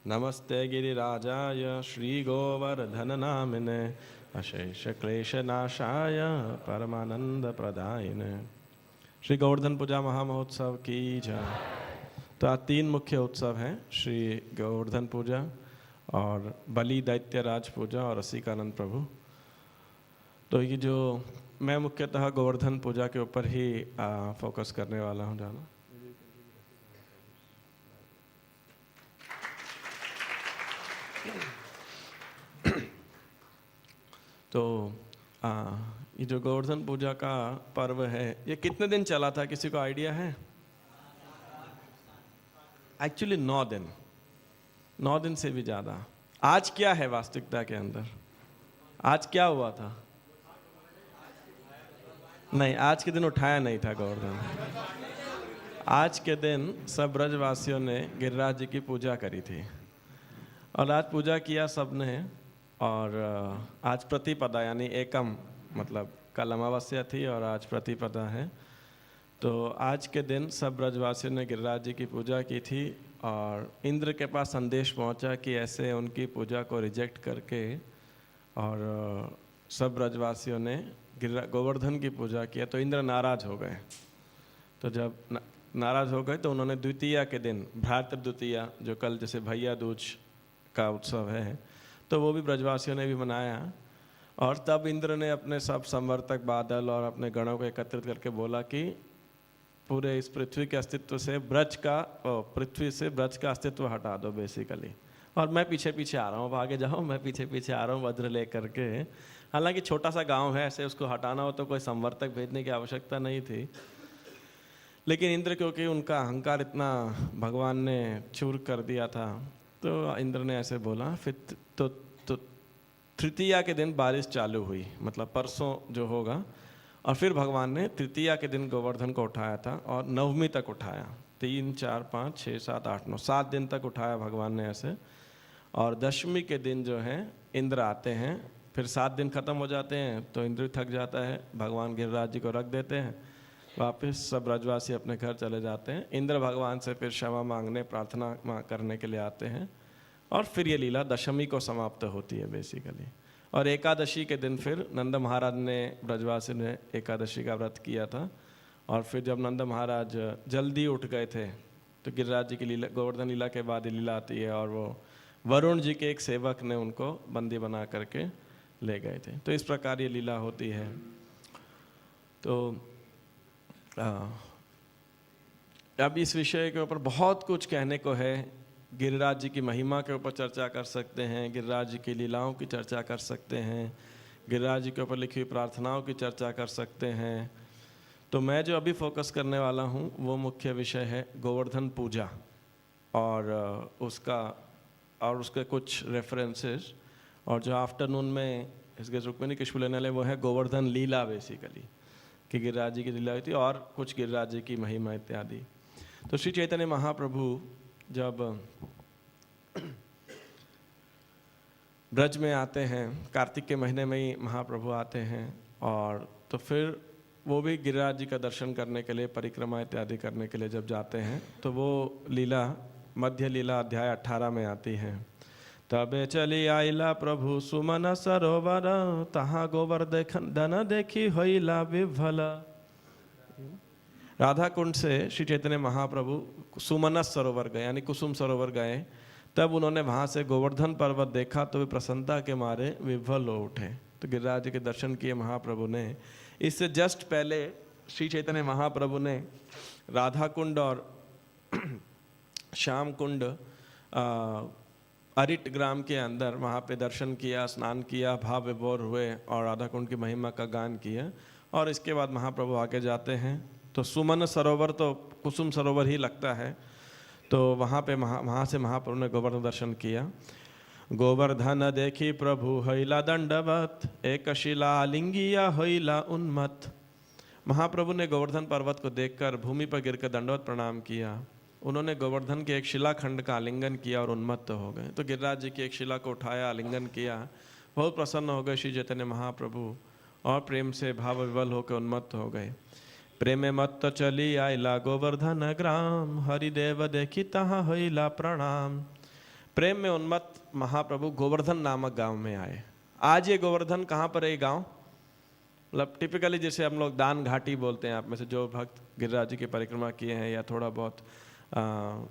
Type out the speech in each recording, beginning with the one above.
नमस्ते गिरिराजाय श्रीगोवर्धननामिने अशेषक्लेशनाशाय परमानंदप्रदायिने। श्री गोवर्धन पूजा महामहोत्सव की जय। तो आज 3 मुख्य उत्सव हैं, श्री गोवर्धन पूजा और बलि दैत्यराज पूजा और रसिकानंद प्रभु। तो ये जो मैं मुख्यतः गोवर्धन पूजा के ऊपर ही फोकस करने वाला हूँ जाना। तो ये जो गोवर्धन पूजा का पर्व है ये कितने दिन चला था, किसी को आइडिया है? एक्चुअली 9 दिन, 9 दिन से भी ज़्यादा। आज क्या है वास्तविकता के अंदर? आज क्या हुआ था? नहीं, आज के दिन उठाया नहीं था गोवर्धन। आज के दिन सब ब्रजवासियों ने गिरिराज जी की पूजा करी थी और आज पूजा किया सबने। और आज प्रतिपदा यानी एकम, मतलब कल अमावस्या थी और आज प्रतिपदा है। तो आज के दिन सब ब्रजवासियों ने गिरिराज जी की पूजा की थी और इंद्र के पास संदेश पहुंचा कि ऐसे उनकी पूजा को रिजेक्ट करके और सब ब्रजवासियों ने गोवर्धन की पूजा किया तो इंद्र नाराज हो गए। तो जब नाराज हो गए तो उन्होंने द्वितीया के दिन, भ्रातृ द्वितीया, जो कल जैसे भैया दूज का उत्सव है, तो वो भी ब्रजवासियों ने भी मनाया। और तब इंद्र ने अपने सब संवर्तक बादल और अपने गणों को एकत्रित करके बोला कि पूरे इस पृथ्वी के अस्तित्व से पृथ्वी से ब्रज का अस्तित्व हटा दो बेसिकली, और मैं पीछे पीछे आ रहा हूँ, आगे जाओ, मैं पीछे पीछे आ रहा हूँ वज्र ले करके। हालांकि छोटा सा गांव है, ऐसे उसको हटाना हो तो कोई संवर्तक भेजने की आवश्यकता नहीं थी। लेकिन इंद्र, क्योंकि उनका अहंकार इतना भगवान ने चूर कर दिया था, तो इंद्र ने ऐसे बोला। फिर तो तृतीया के दिन बारिश चालू हुई, मतलब परसों जो होगा। और फिर भगवान ने तृतीया के दिन गोवर्धन को उठाया था और नवमी तक उठाया। 3, 4, 5, 6, 7, 8, 9, 7 दिन तक उठाया भगवान ने ऐसे। और दशमी के दिन जो है इंद्र आते हैं, फिर 7 दिन खत्म हो जाते हैं तो इंद्र थक जाता है, भगवान गिरिराज जी को रख देते हैं, वापस सब ब्रजवासी अपने घर चले जाते हैं। इंद्र भगवान से फिर क्षमा मांगने, प्रार्थना करने के लिए आते हैं और फिर ये लीला दशमी को समाप्त होती है बेसिकली। और एकादशी के दिन फिर नंद महाराज ने, ब्रजवासी ने एकादशी का व्रत किया था। और फिर जब नंद महाराज जल्दी उठ गए थे तो गिरिराज जी की लीला, गोवर्धन लीला के बाद लीला आती है और वो वरुण जी के एक सेवक ने उनको बंदी बना करके ले गए थे। तो इस प्रकार ये लीला होती है। तो अब इस विषय के ऊपर बहुत कुछ कहने को है। गिरिराज जी की महिमा के ऊपर चर्चा कर सकते हैं, गिरिराज जी की लीलाओं की चर्चा कर सकते हैं, गिरिराज जी के ऊपर लिखी हुई प्रार्थनाओं की चर्चा कर सकते हैं। तो मैं जो अभी फोकस करने वाला हूँ वो मुख्य विषय है गोवर्धन पूजा और उसके कुछ रेफरेंसेस। और जो आफ्टरनून में इसके रुक्मिणी किशु लेने वाले वो है गोवर्धन लीला बेसिकली, कि गिरिराज जी की लीला हुई थी और कुछ गिरिराज जी की महिमा इत्यादि। तो श्री चैतन्य महाप्रभु जब ब्रज में आते हैं, कार्तिक के महीने में ही महाप्रभु आते हैं, और तो फिर वो भी गिरिराज जी का दर्शन करने के लिए, परिक्रमा इत्यादि करने के लिए जब जाते हैं तो वो लीला मध्य लीला अध्याय 18 में आती है। तबे चली आइला प्रभु सुमन सरोवर, तहाँ गोवर्धन देखी होइला विभल। राधा कुंड से श्री चैतन्य महाप्रभु सुमनस सरोवर गए, यानी कुसुम सरोवर गए। तब उन्होंने वहाँ से गोवर्धन पर्वत देखा तो वे प्रसन्नता के मारे विभल हो उठे। तो गिरिराज जी के दर्शन किए महाप्रभु ने। इससे जस्ट पहले श्री चैतन्य महाप्रभु ने राधा कुंड और श्याम कुंड अरिट ग्राम के अंदर वहाँ पे दर्शन किया, स्नान किया, भाव विभोर हुए और राधा कुंड की महिमा का गान किया। और इसके बाद महाप्रभु आगे जाते हैं तो सुमन सरोवर तो कुसुम सरोवर ही लगता है, तो वहाँ पे वहाँ से महाप्रभु ने गोवर्धन दर्शन किया। गोवर्धन देखी प्रभु होइला दंडवत, एक शिला लिंगिया होइला उन्मत्त। महाप्रभु ने गोवर्धन पर्वत को देखकर भूमि पर गिरकर दंडवत प्रणाम किया। उन्होंने गोवर्धन के एक शिलाखंड का आलिंगन किया और उन्मत्त हो गए। तो गिरिराज जी की एक शिला को उठाया, आलिंगन किया, बहुत प्रसन्न हो गए श्री चैतन्य महाप्रभु और प्रेम से भाव विवल होकर उन्मत्त हो गए। प्रेमे मत्त चली आइला गोवर्धन ग्राम, हरिदेव देखी तहाँ होइला प्रणाम। प्रेम में उन्मत्त महाप्रभु गोवर्धन नामक गांव में आए। आज ये गोवर्धन कहाँ पर है? ये गांव मतलब टिपिकली जैसे हम लोग दान घाटी बोलते हैं, आप में से जो भक्त गिरिराज जी की परिक्रमा किए हैं या थोड़ा बहुत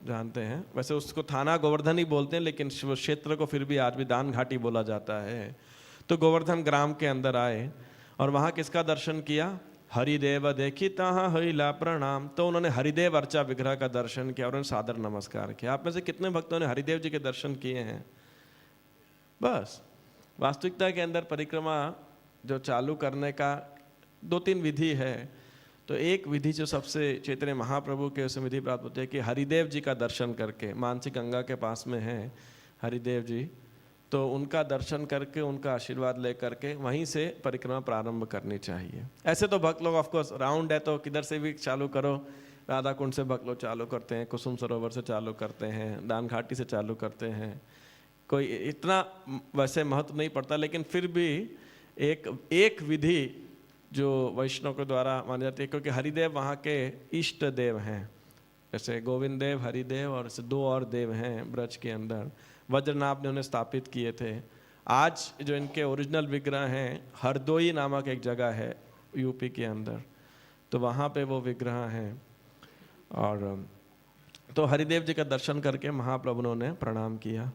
जानते हैं, वैसे उसको थाना गोवर्धन ही बोलते हैं, लेकिन क्षेत्र को फिर भी आज भी दान घाटी बोला जाता है। तो गोवर्धन ग्राम के अंदर आए और वहाँ किसका दर्शन किया? हरिदेव देखी तहाँ हरिला प्रणाम। तो उन्होंने हरिदेव अर्चा विग्रह का दर्शन किया और उन्होंने सादर नमस्कार किया। आप में से कितने भक्तों ने हरिदेव जी के दर्शन किए हैं? बस वास्तविकता के अंदर परिक्रमा जो चालू करने का 2-3 विधि है। तो एक विधि जो सबसे चैतन्य महाप्रभु के उसे विधि प्राप्त होती है कि हरिदेव जी का दर्शन करके, मानसी गंगा के पास में है हरिदेव जी, तो उनका दर्शन करके उनका आशीर्वाद ले करके वहीं से परिक्रमा प्रारंभ करनी चाहिए। ऐसे तो भक्त लोग ऑफकोर्स राउंड है तो किधर से भी चालू करो, राधा कुंड से भक्त लोग चालू करते हैं, कुसुम सरोवर से चालू करते हैं, दान घाटी से चालू करते हैं, कोई इतना वैसे महत्व नहीं पड़ता। लेकिन फिर भी एक विधि जो वैष्णव के द्वारा मानी जाती है, क्योंकि हरिदेव वहाँ के इष्ट देव हैं। जैसे गोविंद देव, हरिदेव और 2 और देव हैं ब्रज के अंदर, वज्रनाभ ने उन्हें स्थापित किए थे। आज जो इनके ओरिजिनल विग्रह हैं, हरदोई नामक एक जगह है यूपी के अंदर, तो वहाँ पे वो विग्रह हैं। और तो हरिदेव जी का दर्शन करके महाप्रभु ने उन्हें प्रणाम किया।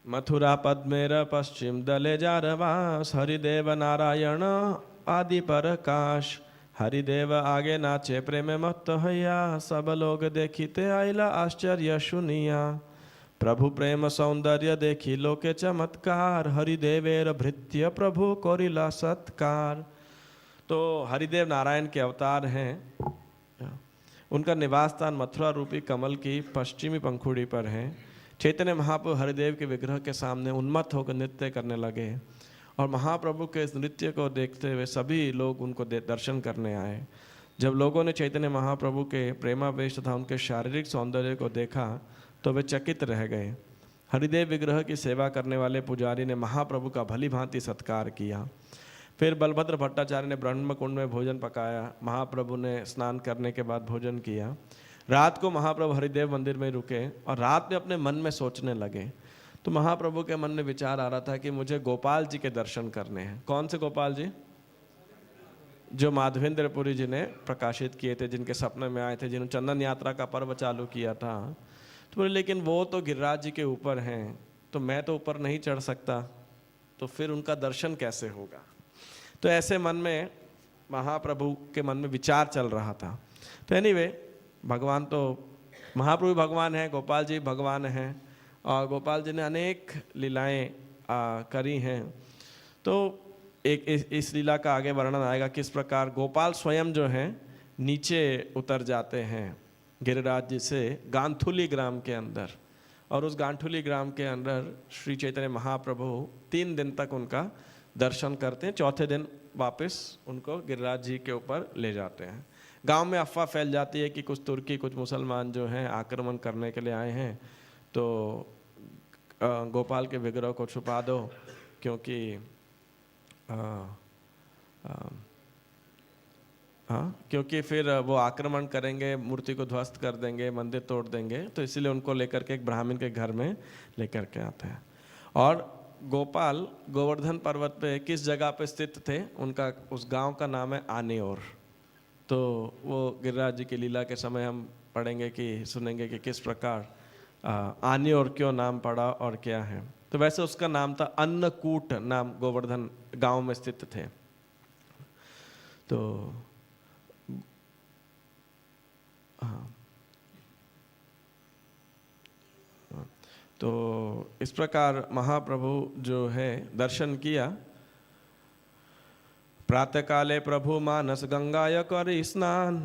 मथुरा पद्मेर पश्चिम दले जारवास, हरिदेव नारायण आदि प्रकाश। हरिदेव आगे नाचे प्रेम मत हैया, सब लोग देखिते आइला आश्चर्य सुनिया। प्रभु प्रेम सौंदर्य देखी लोके चमत्कार, हरिदेवेर भृत्य प्रभु कोरिला सत्कार। तो हरिदेव नारायण के अवतार हैं। उनका निवास स्थान मथुरा रूपी कमल की पश्चिमी पंखुड़ी पर है। चैतन्य महाप्रभु हरिदेव के विग्रह के सामने उन्मत्त होकर नृत्य करने लगे और महाप्रभु के इस नृत्य को देखते हुए सभी लोग उनको दर्शन करने आए। जब लोगों ने चैतन्य महाप्रभु के प्रेमावेश तथा उनके शारीरिक सौंदर्य को देखा तो वे चकित रह गए। हरिदेव विग्रह की सेवा करने वाले पुजारी ने महाप्रभु का भली भांति सत्कार किया। फिर बलभद्र भट्टाचार्य ने ब्रह्म कुंड में भोजन पकाया। महाप्रभु ने स्नान करने के बाद भोजन किया। रात को महाप्रभु हरिदेव मंदिर में रुके और रात में अपने मन में सोचने लगे। तो महाप्रभु के मन में विचार आ रहा था कि मुझे गोपाल जी के दर्शन करने हैं। कौन से गोपाल जी? जो माधवेंद्रपुरी जी ने प्रकाशित किए थे, जिनके सपने में आए थे, जिन्होंने चंदन यात्रा का पर्व चालू किया था। तो बोले लेकिन वो तो गिरिराज जी के ऊपर हैं, तो मैं तो ऊपर नहीं चढ़ सकता, तो फिर उनका दर्शन कैसे होगा? तो ऐसे मन में महाप्रभु के मन में विचार चल रहा था। तो एनीवे भगवान तो महाप्रभु भगवान हैं, गोपाल जी भगवान हैं और गोपाल जी ने अनेक लीलाएं करी हैं। तो एक इस लीला का आगे वर्णन आएगा किस प्रकार गोपाल स्वयं जो हैं नीचे उतर जाते हैं गिरिराज जी से गांथुली ग्राम के अंदर, और उस गांथुली ग्राम के अंदर श्री चैतन्य महाप्रभु 3 दिन तक उनका दर्शन करते हैं। चौथे दिन वापस उनको गिरिराज जी के ऊपर ले जाते हैं। गांव में अफवाह फैल जाती है कि कुछ तुर्की, कुछ मुसलमान जो हैं आक्रमण करने के लिए आए हैं, तो गोपाल के विग्रह को छुपा दो, क्योंकि क्योंकि फिर वो आक्रमण करेंगे, मूर्ति को ध्वस्त कर देंगे, मंदिर तोड़ देंगे। तो इसीलिए उनको लेकर के एक ब्राह्मण के घर में लेकर के आते हैं। और गोपाल गोवर्धन पर्वत पे किस जगह पे स्थित थे? उनका उस गांव का नाम है आनेओर। तो वो गिरिराज जी की लीला के समय हम पढ़ेंगे कि सुनेंगे कि किस प्रकार आनेओर क्यों नाम पड़ा और क्या है। तो वैसे उसका नाम था अन्नकूट, नाम गोवर्धन गांव में स्थित थे। तो इस प्रकार महाप्रभु जो है दर्शन किया। प्रातः काले प्रभु मानस गंगाय करी स्नान,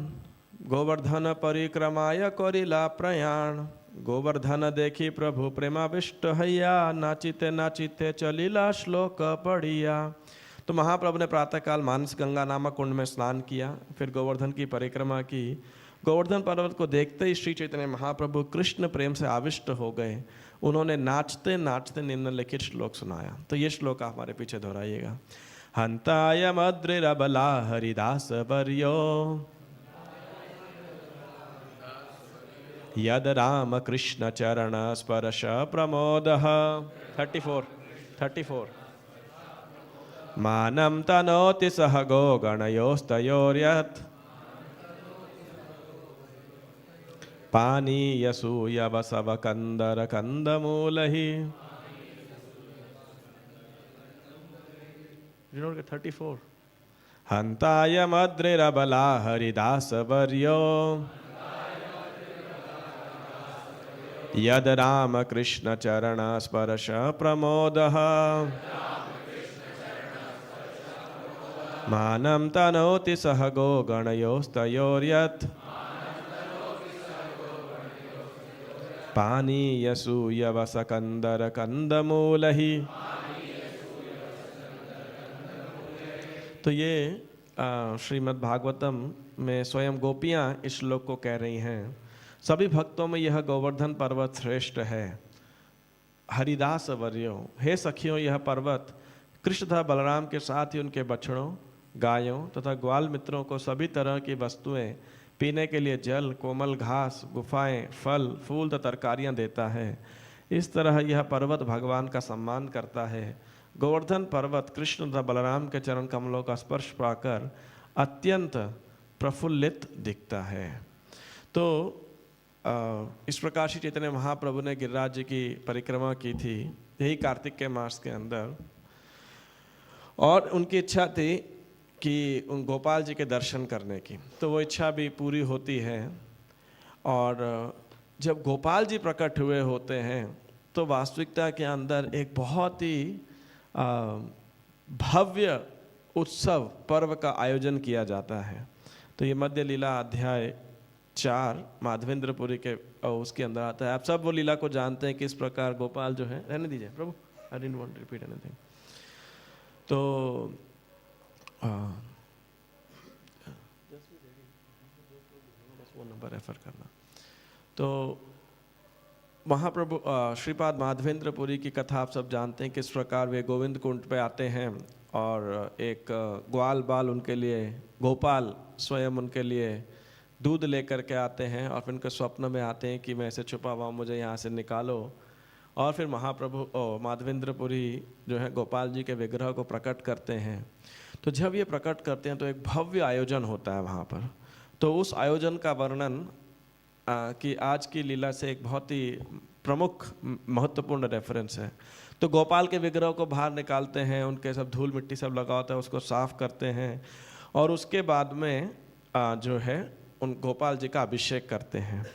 गोवर्धन परिक्रमाय करिला प्रयाण। गोवर्धन देखी प्रभु प्रेमाविष्ट हैया, नाचिते नाचिते चलिला श्लोक पढ़िया। तो महाप्रभु ने प्रातःकाल मानस गंगा नामक कुंड में स्नान किया, फिर गोवर्धन की परिक्रमा की। गोवर्धन पर्वत को देखते ही श्री चैतन्य महाप्रभु कृष्ण प्रेम से आविष्ट हो गए। उन्होंने नाचते नाचते निम्नलिखित श्लोक सुनाया। तो ये श्लोक आप हमारे पीछे दोहराइएगा। हंताय मद्रिरबला हरिदास वर्यो, यद राम कृष्ण चरण स्पर्श प्रमोदः 34 मानं तनोति सह गो गणयोस्तयोर्यत् पानीयसूयवसव कंदर कंदमूलहि 34 हंताय मद्रिरबला हरिदास वर्यो यद राम कृष्ण चरण स्पर्श प्रमोदः मानं तनोति सह गो गणयोस्तयोर्यत् पानीयसूयवस कंदर कंदमूलहि। तो ये श्रीमद् भागवतम में स्वयं गोपियाँ इस श्लोक को कह रही हैं। सभी भक्तों में यह गोवर्धन पर्वत श्रेष्ठ है। हरिदास वर्यो, हे सखियों, यह पर्वत कृष्ण तथा बलराम के साथ ही उनके बछड़ों, गायों तथा ग्वाल मित्रों को सभी तरह की वस्तुएं, पीने के लिए जल, कोमल घास, गुफाएं, फल, फूल तथा तरकारियां देता है। इस तरह यह पर्वत भगवान का सम्मान करता है। गोवर्धन पर्वत कृष्ण तथा बलराम के चरण कमलों का स्पर्श पाकर अत्यंत प्रफुल्लित दिखता है। तो इस प्रकार श्री चैतन्य महाप्रभु ने गिरिराज जी की परिक्रमा की थी, यही कार्तिक के मास के अंदर, और उनकी इच्छा थी कि उन गोपाल जी के दर्शन करने की। तो वो इच्छा भी पूरी होती है। और जब गोपाल जी प्रकट हुए होते हैं तो वास्तविकता के अंदर एक बहुत ही भव्य उत्सव पर्व का आयोजन किया जाता है। तो ये मध्य लीला अध्याय 4 माधवेंद्रपुरी के उसके अंदर आता है। आप सब वो लीला को जानते हैं कि इस प्रकार गोपाल जो है, रहने दीजिए प्रभु, I didn't want to repeat anything. तो वो नंबर रेफर करना। तो महाप्रभु श्रीपाद माधवेंद्रपुरी की कथा आप सब जानते हैं। किस प्रकार वे गोविंद कुंड पे आते हैं और एक ग्वाल बाल उनके लिए, गोपाल स्वयं उनके लिए दूध लेकर के आते हैं और फिर उनके स्वप्न में आते हैं कि मैं ऐसे छुपा हुआ, मुझे यहाँ से निकालो। और फिर महाप्रभु माधवेंद्रपुरी जो है गोपाल जी के विग्रह को प्रकट करते हैं। तो जब ये प्रकट करते हैं तो एक भव्य आयोजन होता है वहाँ पर। तो उस आयोजन का वर्णन कि आज की लीला से एक बहुत ही प्रमुख महत्वपूर्ण रेफरेंस है। तो गोपाल के विग्रह को बाहर निकालते हैं, उनके सब धूल मिट्टी सब लगा होता है, उसको साफ करते हैं और उसके बाद में जो है उन गोपाल जी का अभिषेक करते हैं।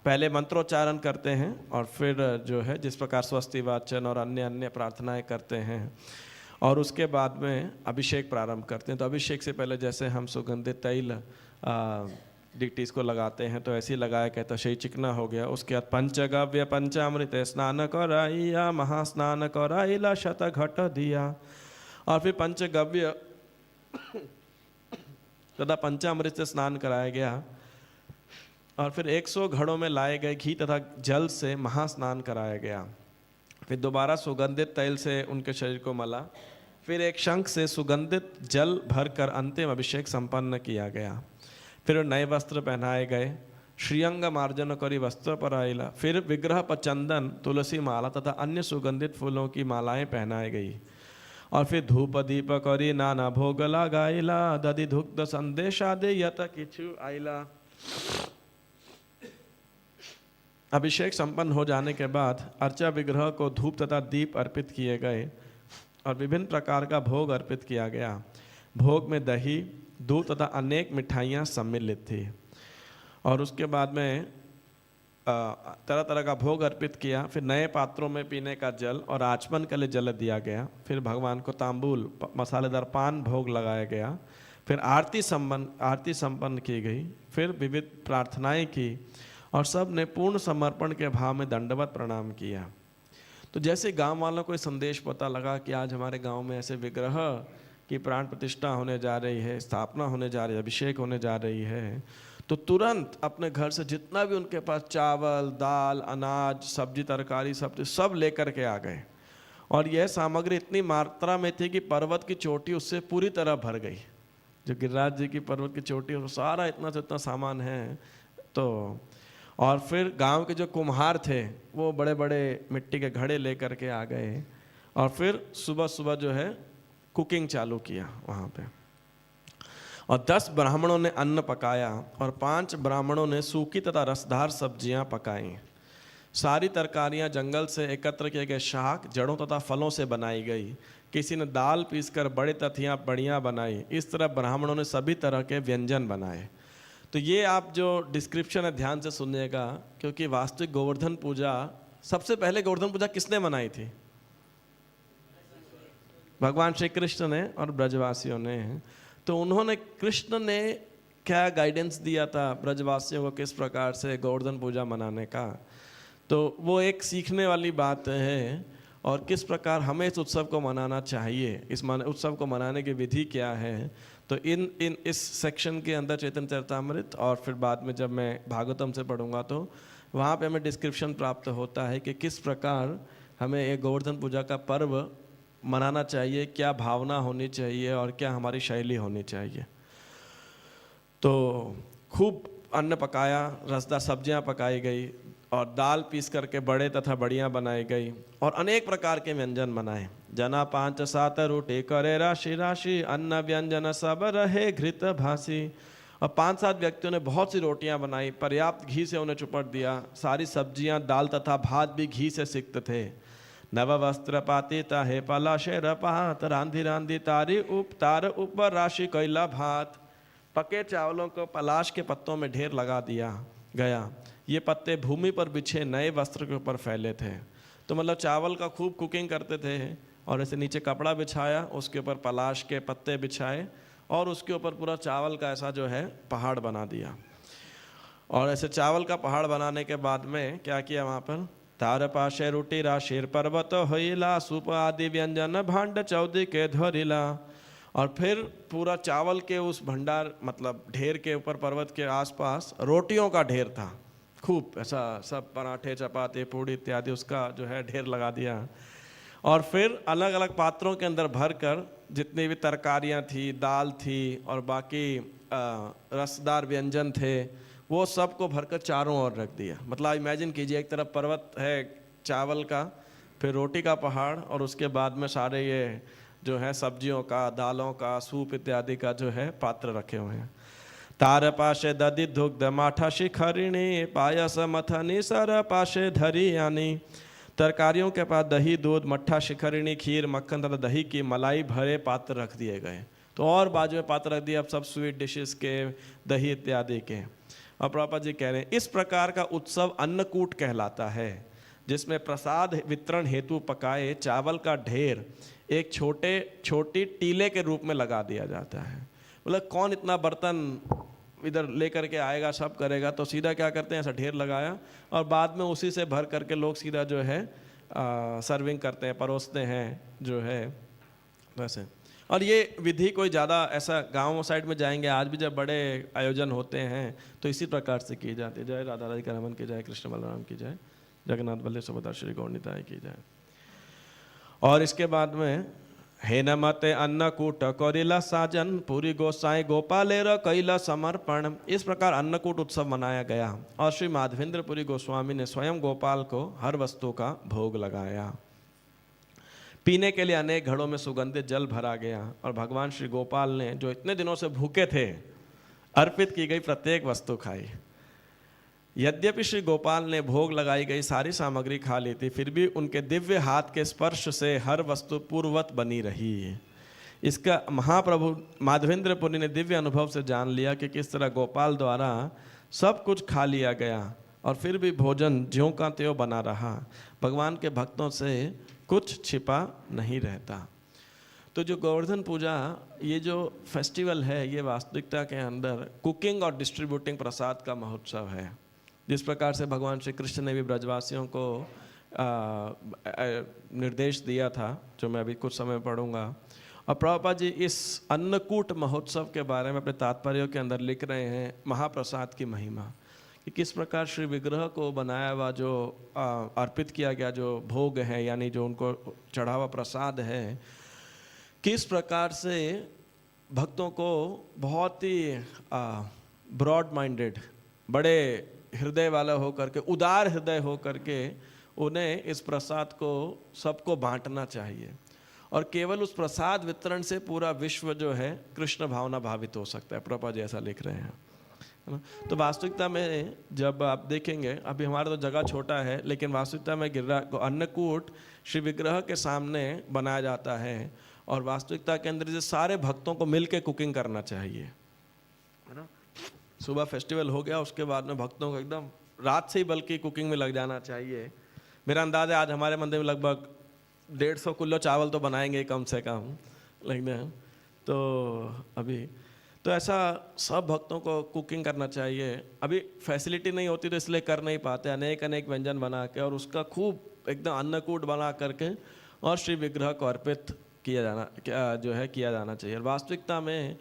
पहले मंत्रोच्चारण करते हैं और फिर जो है जिस प्रकार स्वस्ति वाचन और अन्य अन्य प्रार्थनाएं करते हैं और उसके बाद में अभिषेक प्रारंभ करते हैं। तो अभिषेक से पहले जैसे हम सुगंधित तैल डिटीज को लगाते हैं तो ऐसे ही लगाया कहता शही चिकना हो गया। उसके बाद पंचगव्य पंचामृत स्नान कराइया, महास्नान कराइला, शत घट दिया। और फिर पंचगव्य तथा पंचामृत से स्नान कराया गया और फिर 100 घड़ों में लाए गए घी तथा जल से महास्नान कराया गया। फिर दोबारा सुगंधित तैल से उनके शरीर को मला। फिर एक शंख से सुगंधित जल भरकर अंतिम अभिषेक संपन्न किया गया। फिर नए वस्त्र पहनाए गए, श्रीअंग मार्जन करी वस्त्र पर आइला। फिर विग्रह पर चंदन, तुलसी माला तथा अन्य सुगंधित फूलों की मालाएं पहनाई गई और फिर धूप दीप करी नाना भोग लगाइला। दधि दुग्ध संदेश आदि यत किछु आइला। अभिषेक संपन्न हो जाने के बाद अर्चा विग्रह को धूप तथा दीप अर्पित किए गए और विभिन्न प्रकार का भोग अर्पित किया गया। भोग में दही, दूध तथा अनेक मिठाइयाँ सम्मिलित थी। और उसके बाद में तरह तरह का भोग अर्पित किया। फिर नए पात्रों में पीने का जल और आचमन के लिए जल दिया गया। फिर भगवान को तांबूल, मसालेदार पान भोग लगाया गया। फिर आरती संपन्न की गई। फिर विविध प्रार्थनाएं की और सब ने पूर्ण समर्पण के भाव में दंडवत प्रणाम किया। तो जैसे गांव वालों को संदेश पता लगा कि आज हमारे गांव में ऐसे विग्रह की प्राण प्रतिष्ठा होने जा रही है, स्थापना होने जा रही है, अभिषेक होने जा रही है, तो तुरंत अपने घर से जितना भी उनके पास चावल, दाल, अनाज, सब्जी, तरकारी सब लेकर के आ गए। और यह सामग्री इतनी मात्रा में थी कि पर्वत की चोटी उससे पूरी तरह भर गई। जो गिरिराज जी की पर्वत की चोटी है, सारा इतना से इतना सामान है। तो और फिर गांव के जो कुम्हार थे वो बड़े बड़े मिट्टी के घड़े लेकर के आ गए और फिर सुबह सुबह जो है कुकिंग चालू किया वहाँ पे। और 10 ब्राह्मणों ने अन्न पकाया और 5 ब्राह्मणों ने सूखी तथा रसदार सब्जियां पकाई। सारी तरकारियां जंगल से एकत्र किए गए शाक, जड़ों तथा फलों से बनाई गई। किसी ने दाल पीसकर बड़े तथियां बड़ियां बनाई। इस तरह ब्राह्मणों ने सभी तरह के व्यंजन बनाए। तो ये आप जो डिस्क्रिप्शन है ध्यान से सुनिएगा, क्योंकि वास्तविक गोवर्धन पूजा, सबसे पहले गोवर्धन पूजा किसने मनाई थी? भगवान श्री कृष्ण ने और ब्रजवासियों ने। तो उन्होंने, कृष्ण ने क्या गाइडेंस दिया था ब्रजवासियों को किस प्रकार से गोवर्धन पूजा मनाने का, तो वो एक सीखने वाली बात है। और किस प्रकार हमें इस उत्सव को मनाना चाहिए, इस उत्सव को मनाने की विधि क्या है, तो इस सेक्शन के अंदर चैतन्य चरितामृत और फिर बाद में जब मैं भागवतम से पढ़ूंगा तो वहाँ पे हमें डिस्क्रिप्शन प्राप्त होता है कि किस प्रकार हमें एक गोवर्धन पूजा का पर्व मनाना चाहिए, क्या भावना होनी चाहिए और क्या हमारी शैली होनी चाहिए। तो खूब अन्न पकाया, रसदार सब्जियां पकाई गई और दाल पीस करके बड़े तथा बड़ियां बनाई गई और अनेक प्रकार के व्यंजन बनाए। जना 5-7 रोटी करे राशि राशि, अन्न व्यंजन सब रहे घृत भासी। और 5-7 व्यक्तियों ने बहुत सी रोटियां बनाई, पर्याप्त घी से उन्हें चुपड़ दिया। सारी सब्जियां, दाल तथा भात भी घी से सिक्त थे। नव वस्त्र पाती ताहे पलाशे रपात, रांधी रांधी तारी तार ऊपर राशि कैला भात। पके चावलों को पलाश के पत्तों में ढेर लगा दिया गया। ये पत्ते भूमि पर बिछे नए वस्त्र के ऊपर फैले थे। तो मतलब चावल का खूब कुकिंग करते थे और ऐसे नीचे कपड़ा बिछाया, उसके ऊपर पलाश के पत्ते बिछाए और उसके ऊपर पूरा चावल का ऐसा जो है पहाड़ बना दिया। और ऐसे चावल का पहाड़ बनाने के बाद में क्या किया वहाँ पर, तार पाशे रोटी राशिर पर्वत होइला, सूप आदि व्यंजन भांड चौदी के धरिला। और फिर पूरा चावल के उस भंडार मतलब ढेर के ऊपर पर्वत के आसपास रोटियों का ढेर था, खूब ऐसा सब पराठे चपाती पूड़ी इत्यादि उसका जो है ढेर लगा दिया। और फिर अलग अलग पात्रों के अंदर भर कर जितनी भी तरकारियाँ थी, दाल थी और बाकी रसदार व्यंजन थे, वो सबको भरकर चारों ओर रख दिया। मतलब इमेजिन कीजिए, एक तरफ पर्वत है चावल का, फिर रोटी का पहाड़ और उसके बाद में सारे ये जो है सब्जियों का, दालों का, सूप इत्यादि का जो है पात्र रखे हुए हैं। तार पाशे दधि दुग्ध माठा शिखरिणी, पायस मथनी सर पाशे धरी यानी। तरकारियों के पास दही, दूध, मट्ठा, शिखरिणी, खीर, मक्खन तथा दही की मलाई भरे पात्र रख दिए गए। तो और बाजू में पात्र रख दिए अब सब स्वीट डिशेस के, दही इत्यादि के। और प्रभुपाद जी कह रहे हैं इस प्रकार का उत्सव अन्नकूट कहलाता है, जिसमें प्रसाद वितरण हेतु पकाए चावल का ढेर एक छोटी टीले के रूप में लगा दिया जाता है। मतलब कौन इतना बर्तन इधर लेकर के आएगा, सब करेगा, तो सीधा क्या करते हैं ऐसा ढेर लगाया और बाद में उसी से भर करके लोग सीधा जो है सर्विंग करते हैं, परोसते हैं जो है वैसे। और ये विधि कोई ज़्यादा ऐसा गाँव साइड में जाएंगे आज भी जब बड़े आयोजन होते हैं तो इसी प्रकार से की जाती है। जय राधा रानी का रमन की जय, कृष्ण बलराम की जय, जगन्नाथ बल्लभ सुभद्रा श्री गौरनिताय की जय। और इसके बाद में हे नमते अन्नकूट कौरिला साजन, पूरी गोसाई गोपालेर कैला समर्पण। इस प्रकार अन्नकूट उत्सव मनाया गया और श्री माधवेंद्रपुरी गोस्वामी ने स्वयं गोपाल को हर वस्तु का भोग लगाया। पीने के लिए अनेक घड़ों में सुगंधित जल भरा गया और भगवान श्री गोपाल ने जो इतने दिनों से भूखे थे अर्पित की गई प्रत्येक वस्तु खाई। यद्यपि श्री गोपाल ने भोग लगाई गई सारी सामग्री खा ली थी, फिर भी उनके दिव्य हाथ के स्पर्श से हर वस्तु पूर्ववत बनी रही। इसका महाप्रभु माधवेंद्रपुरी ने दिव्य अनुभव से जान लिया कि किस तरह गोपाल द्वारा सब कुछ खा लिया गया और फिर भी भोजन ज्यों का त्यों बना रहा। भगवान के भक्तों से कुछ छिपा नहीं रहता। तो जो गोवर्धन पूजा, ये जो फेस्टिवल है, ये वास्तविकता के अंदर कुकिंग और डिस्ट्रीब्यूटिंग प्रसाद का महोत्सव है। जिस प्रकार से भगवान श्री कृष्ण ने भी ब्रजवासियों को निर्देश दिया था, जो मैं अभी कुछ समय पढ़ूंगा। और प्रभुपाद जी इस अन्नकूट महोत्सव के बारे में अपने तात्पर्यों के अंदर लिख रहे हैं महाप्रसाद की महिमा, कि किस प्रकार श्री विग्रह को बनाया हुआ जो अर्पित किया गया जो भोग है, यानी जो उनको चढ़ा हुआ प्रसाद है, किस प्रकार से भक्तों को बहुत ही ब्रॉड माइंडेड बड़े हृदय वाला हो करके, उदार हृदय हो करके उन्हें इस प्रसाद को सबको बांटना चाहिए। और केवल उस प्रसाद वितरण से पूरा विश्व जो है कृष्ण भावना भावित हो सकता है। प्रभुपाद जी ऐसा लिख रहे हैं, है ना। तो वास्तविकता में जब आप देखेंगे, अभी हमारा तो जगह छोटा है, लेकिन वास्तविकता में गिरिराज अन्नकूट श्री विग्रह के सामने बनाया जाता है। और वास्तविकता के अंदर से सारे भक्तों को मिलके कुकिंग करना चाहिए, है ना। सुबह फेस्टिवल हो गया, उसके बाद में भक्तों को एकदम रात से ही बल्कि कुकिंग में लग जाना चाहिए। मेरा अंदाज़ है आज हमारे मंदिर में लगभग 150 किलो चावल तो बनाएंगे कम से कम, लेकिन तो अभी तो ऐसा सब भक्तों को कुकिंग करना चाहिए। अभी फैसिलिटी नहीं होती तो इसलिए कर नहीं पाते, अनेक अनेक व्यंजन बना के और उसका खूब एकदम अन्नकूट बना करके और श्री विग्रह को अर्पित किया जाना चाहिए। वास्तविकता में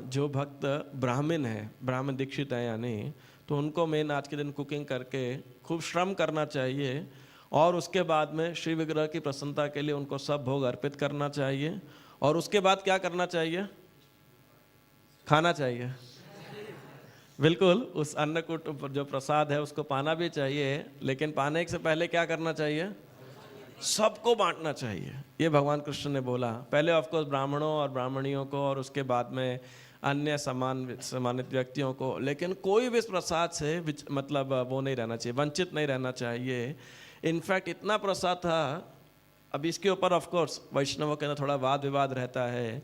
जो भक्त ब्राह्मण है, ब्राह्मण दीक्षित है यानी, तो उनको मेन आज के दिन कुकिंग करके खूब श्रम करना चाहिए। और उसके बाद में श्री विग्रह की प्रसन्नता के लिए उनको सब भोग अर्पित करना चाहिए। और उसके बाद क्या करना चाहिए? खाना चाहिए, बिल्कुल। उस अन्नकूट जो प्रसाद है उसको पाना भी चाहिए, लेकिन पाने से पहले क्या करना चाहिए? सबको बांटना चाहिए। ये भगवान कृष्ण ने बोला। पहले ऑफकोर्स ब्राह्मणों और ब्राह्मणियों को, और उसके बाद में अन्य सम्मानित व्यक्तियों को, लेकिन कोई भी इस प्रसाद से मतलब वो नहीं रहना चाहिए, वंचित नहीं रहना चाहिए। इनफैक्ट इतना प्रसाद था, अब इसके ऊपर ऑफकोर्स वैष्णवों के अंदर थोड़ा वाद विवाद रहता है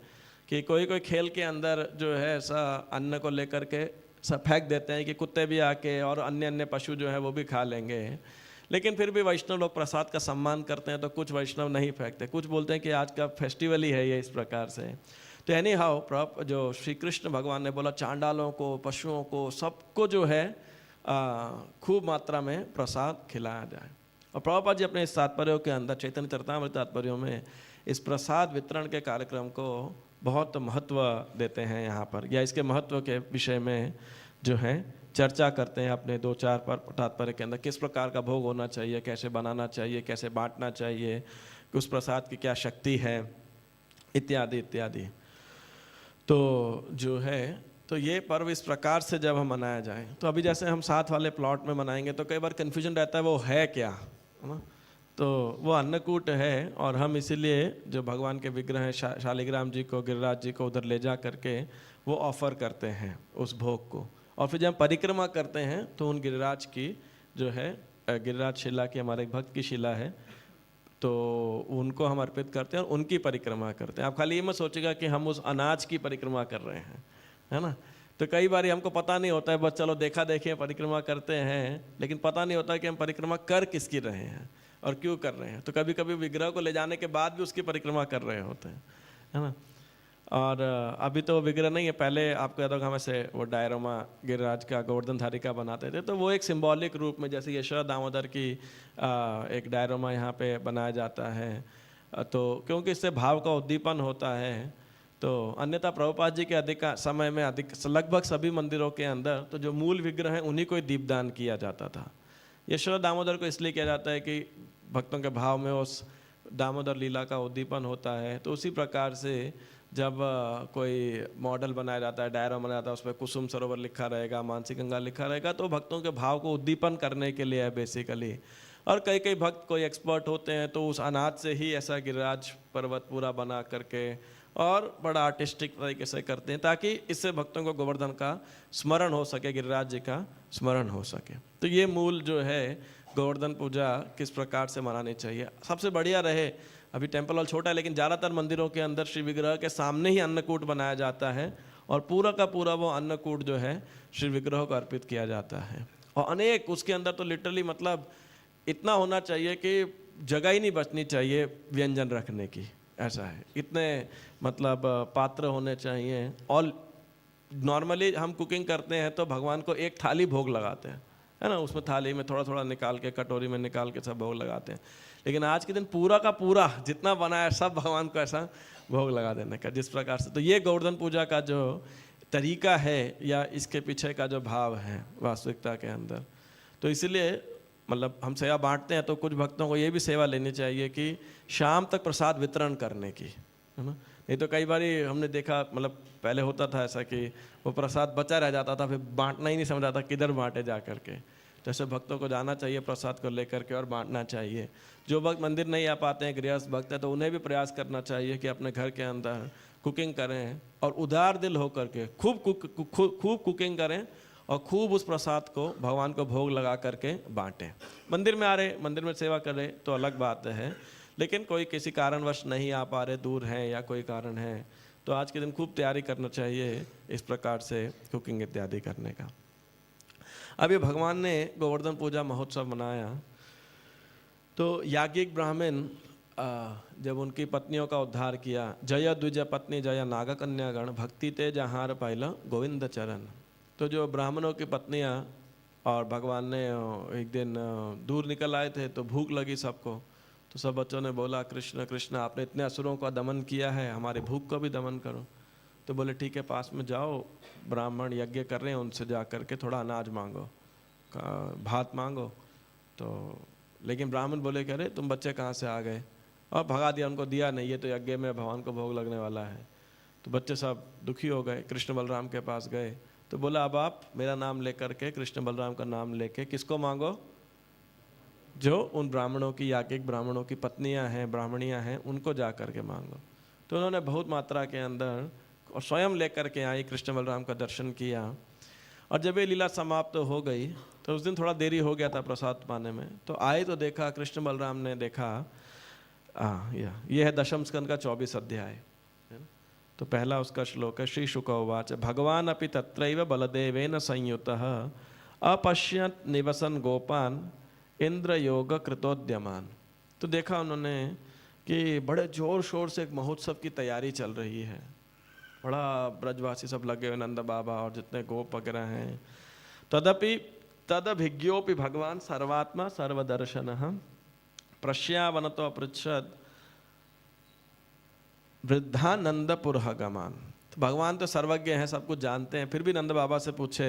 कि कोई कोई खेल के अंदर जो है ऐसा अन्न को लेकर के सब फेंक देते हैं कि कुत्ते भी आके और अन्य अन्य पशु जो है वो भी खा लेंगे। लेकिन फिर भी वैष्णव लोग प्रसाद का सम्मान करते हैं, तो कुछ वैष्णव नहीं फेंकते, कुछ बोलते हैं कि आज का फेस्टिवल ही है ये, इस प्रकार से। तो एनी हाउ जो श्री कृष्ण भगवान ने बोला चांडालों को, पशुओं को, सबको जो है खूब मात्रा में प्रसाद खिलाया जाए। और प्रभुपाद जी अपने इस तात्पर्यों के अंदर, चैतन्य चरितामृत तात्पर्यों में, इस प्रसाद वितरण के कार्यक्रम को बहुत महत्व देते हैं यहाँ पर, या इसके महत्व के विषय में जो है चर्चा करते हैं अपने 2-4 तात्पर्य के अंदर। किस प्रकार का भोग होना चाहिए, कैसे बनाना चाहिए, कैसे बांटना चाहिए, कि उस प्रसाद की क्या शक्ति है, इत्यादि इत्यादि। तो जो है, तो ये पर्व इस प्रकार से जब हम मनाया जाए, तो अभी जैसे हम साथ वाले प्लॉट में मनाएंगे तो कई बार कन्फ्यूजन रहता है वो है क्या, है ना। तो वो अन्नकूट है, और हम इसीलिए जो भगवान के विग्रह हैं शालिग्राम जी को, गिरिराज जी को उधर ले जा करके वो ऑफर करते हैं उस भोग को। और फिर जब हम परिक्रमा करते हैं तो उन गिरिराज की जो है, गिरिराज शिला की हमारे एक भक्त की शिला है, तो उनको हम अर्पित करते हैं और उनकी परिक्रमा करते हैं। आप खाली ये मत सोचिएगा कि हम उस अनाज की परिक्रमा कर रहे हैं, है ना। तो कई बार हमको पता नहीं होता है, बस चलो देखा देखिए परिक्रमा करते हैं, लेकिन पता नहीं होता कि हम परिक्रमा कर किसकी रहे हैं और क्यों कर रहे हैं। तो कभी कभी विग्रह को ले जाने के बाद भी उसकी परिक्रमा कर रहे होते हैं, है ना। और अभी तो विग्रह नहीं है, पहले आपको याद होगा हम ऐसे वो डायरोमा गिरिराज का गोवर्धन धारी का बनाते थे, तो वो एक सिंबॉलिक रूप में, जैसे यशोदा दामोदर की एक डायरोमा यहाँ पे बनाया जाता है, तो क्योंकि इससे भाव का उद्दीपन होता है। तो अन्यथा प्रभुपाद जी के अधिक समय में लगभग सभी मंदिरों के अंदर तो जो मूल विग्रह हैं उन्हीं को दीपदान किया जाता था। यशोदा दामोदर को इसलिए किया जाता है कि भक्तों के भाव में उस दामोदर लीला का उद्दीपन होता है। तो उसी प्रकार से जब कोई मॉडल बनाया जाता है, डायरोमा बनाया जाता है, उस पर कुसुम सरोवर लिखा रहेगा, मानसी गंगा लिखा रहेगा, तो भक्तों के भाव को उद्दीपन करने के लिए है बेसिकली। और कई कई भक्त कोई एक्सपर्ट होते हैं तो उस अनाज से ही ऐसा गिरिराज पर्वत पूरा बना करके और बड़ा आर्टिस्टिक तरीके से करते हैं, ताकि इससे भक्तों को गोवर्धन का स्मरण हो सके, गिरिराज जी का स्मरण हो सके। तो ये मूल जो है गोवर्धन पूजा किस प्रकार से मनानी चाहिए। सबसे बढ़िया रहे, अभी टेम्पल हॉल छोटा है लेकिन ज़्यादातर मंदिरों के अंदर श्री विग्रह के सामने ही अन्नकूट बनाया जाता है और पूरा का पूरा वो अन्नकूट जो है श्री विग्रह को अर्पित किया जाता है। और अनेक उसके अंदर तो लिटरली मतलब इतना होना चाहिए कि जगह ही नहीं बचनी चाहिए व्यंजन रखने की, ऐसा है। इतने मतलब पात्र होने चाहिए। और नॉर्मली हम कुकिंग करते हैं तो भगवान को एक थाली भोग लगाते हैं, है ना, उसमें थाली में थोड़ा थोड़ा निकाल के, कटोरी में निकाल के सब भोग लगाते हैं। लेकिन आज के दिन पूरा का पूरा जितना बनाया सब भगवान को ऐसा भोग लगा देने का, जिस प्रकार से। तो ये गोवर्धन पूजा का जो तरीका है या इसके पीछे का जो भाव है वास्तविकता के अंदर, तो इसीलिए मतलब हम सेवा बांटते हैं तो कुछ भक्तों को ये भी सेवा लेनी चाहिए कि शाम तक प्रसाद वितरण करने की, है ना। नहीं तो कई बार हमने देखा, मतलब पहले होता था ऐसा कि वो प्रसाद बचा रह जाता था, फिर बांटना ही नहीं समझ आता किधर बांटे जा करके। जैसे भक्तों को जाना चाहिए प्रसाद को लेकर के और बांटना चाहिए। जो भक्त मंदिर नहीं आ पाते हैं, गृहस्थ भक्त हैं, तो उन्हें भी प्रयास करना चाहिए कि अपने घर के अंदर कुकिंग करें और उदार दिल होकर के खूब कुकिंग करें और खूब उस प्रसाद को भगवान को भोग लगा करके बांटें। मंदिर में आ रहे, मंदिर में सेवा कर रहे तो अलग बात है, लेकिन कोई किसी कारणवश नहीं आ पा रहे, दूर हैं या कोई कारण है, तो आज के दिन खूब तैयारी करना चाहिए इस प्रकार से कुकिंग इत्यादि करने का। अभी भगवान ने गोवर्धन पूजा महोत्सव मनाया, तो याज्ञिक ब्राह्मण जब उनकी पत्नियों का उद्धार किया, जय द्विज पत्नी जय नाग कन्यागण भक्ति ते जहार पहला गोविंद चरण। तो जो ब्राह्मणों की पत्नियां और भगवान ने एक दिन दूर निकल आए थे, तो भूख लगी सबको, तो सब बच्चों ने बोला कृष्ण कृष्ण आपने इतने असुरों का दमन किया है, हमारे भूख को भी दमन करो। तो बोले ठीक है, पास में जाओ, ब्राह्मण यज्ञ कर रहे हैं, उनसे जा करके थोड़ा अनाज मांगो, भात मांगो। तो लेकिन ब्राह्मण बोले कि अरे तुम बच्चे कहाँ से आ गए, और भगा दिया, उनको दिया नहीं, ये तो यज्ञ में भगवान को भोग लगने वाला है। तो बच्चे सब दुखी हो गए, कृष्ण बलराम के पास गए, तो बोला अब आप मेरा नाम लेकर के, कृष्ण बलराम का नाम लेके किसको मांगो, जो उन ब्राह्मणों की, याज्ञिक ब्राह्मणों की पत्नियां हैं, ब्राह्मणियां हैं, उनको जा करके मांगो। तो उन्होंने बहुत मात्रा के अंदर और स्वयं लेकर के आई, कृष्ण बलराम का दर्शन किया। और जब ये लीला समाप्त हो गई, तो उस दिन थोड़ा देरी हो गया था प्रसाद पाने में, तो आए तो देखा, कृष्ण बलराम ने देखा, यह है दशम स्कंद का 24 अध्याय। तो पहला उसका श्लोक है, श्री शुक उवाच भगवान अपि तत्रैव बलदेवेन संयुतः अपश्यत निवसन गोपान इंद्र योग कृतोद्यमान। तो देखा उन्होंने कि बड़े जोर शोर से एक महोत्सव की तैयारी चल रही है, बड़ा ब्रजवासी सब लगे हुए, नंद बाबा और जितने गोप वगैरह हैं। तदभिज्ञोपि भगवान सर्वात्मा सर्वदर्शनः प्रश्यावनतो अपृच्छद वृद्धानंदपुरः गमान। तो भगवान तो सर्वज्ञ हैं, सब कुछ जानते हैं, फिर भी नंद बाबा से पूछे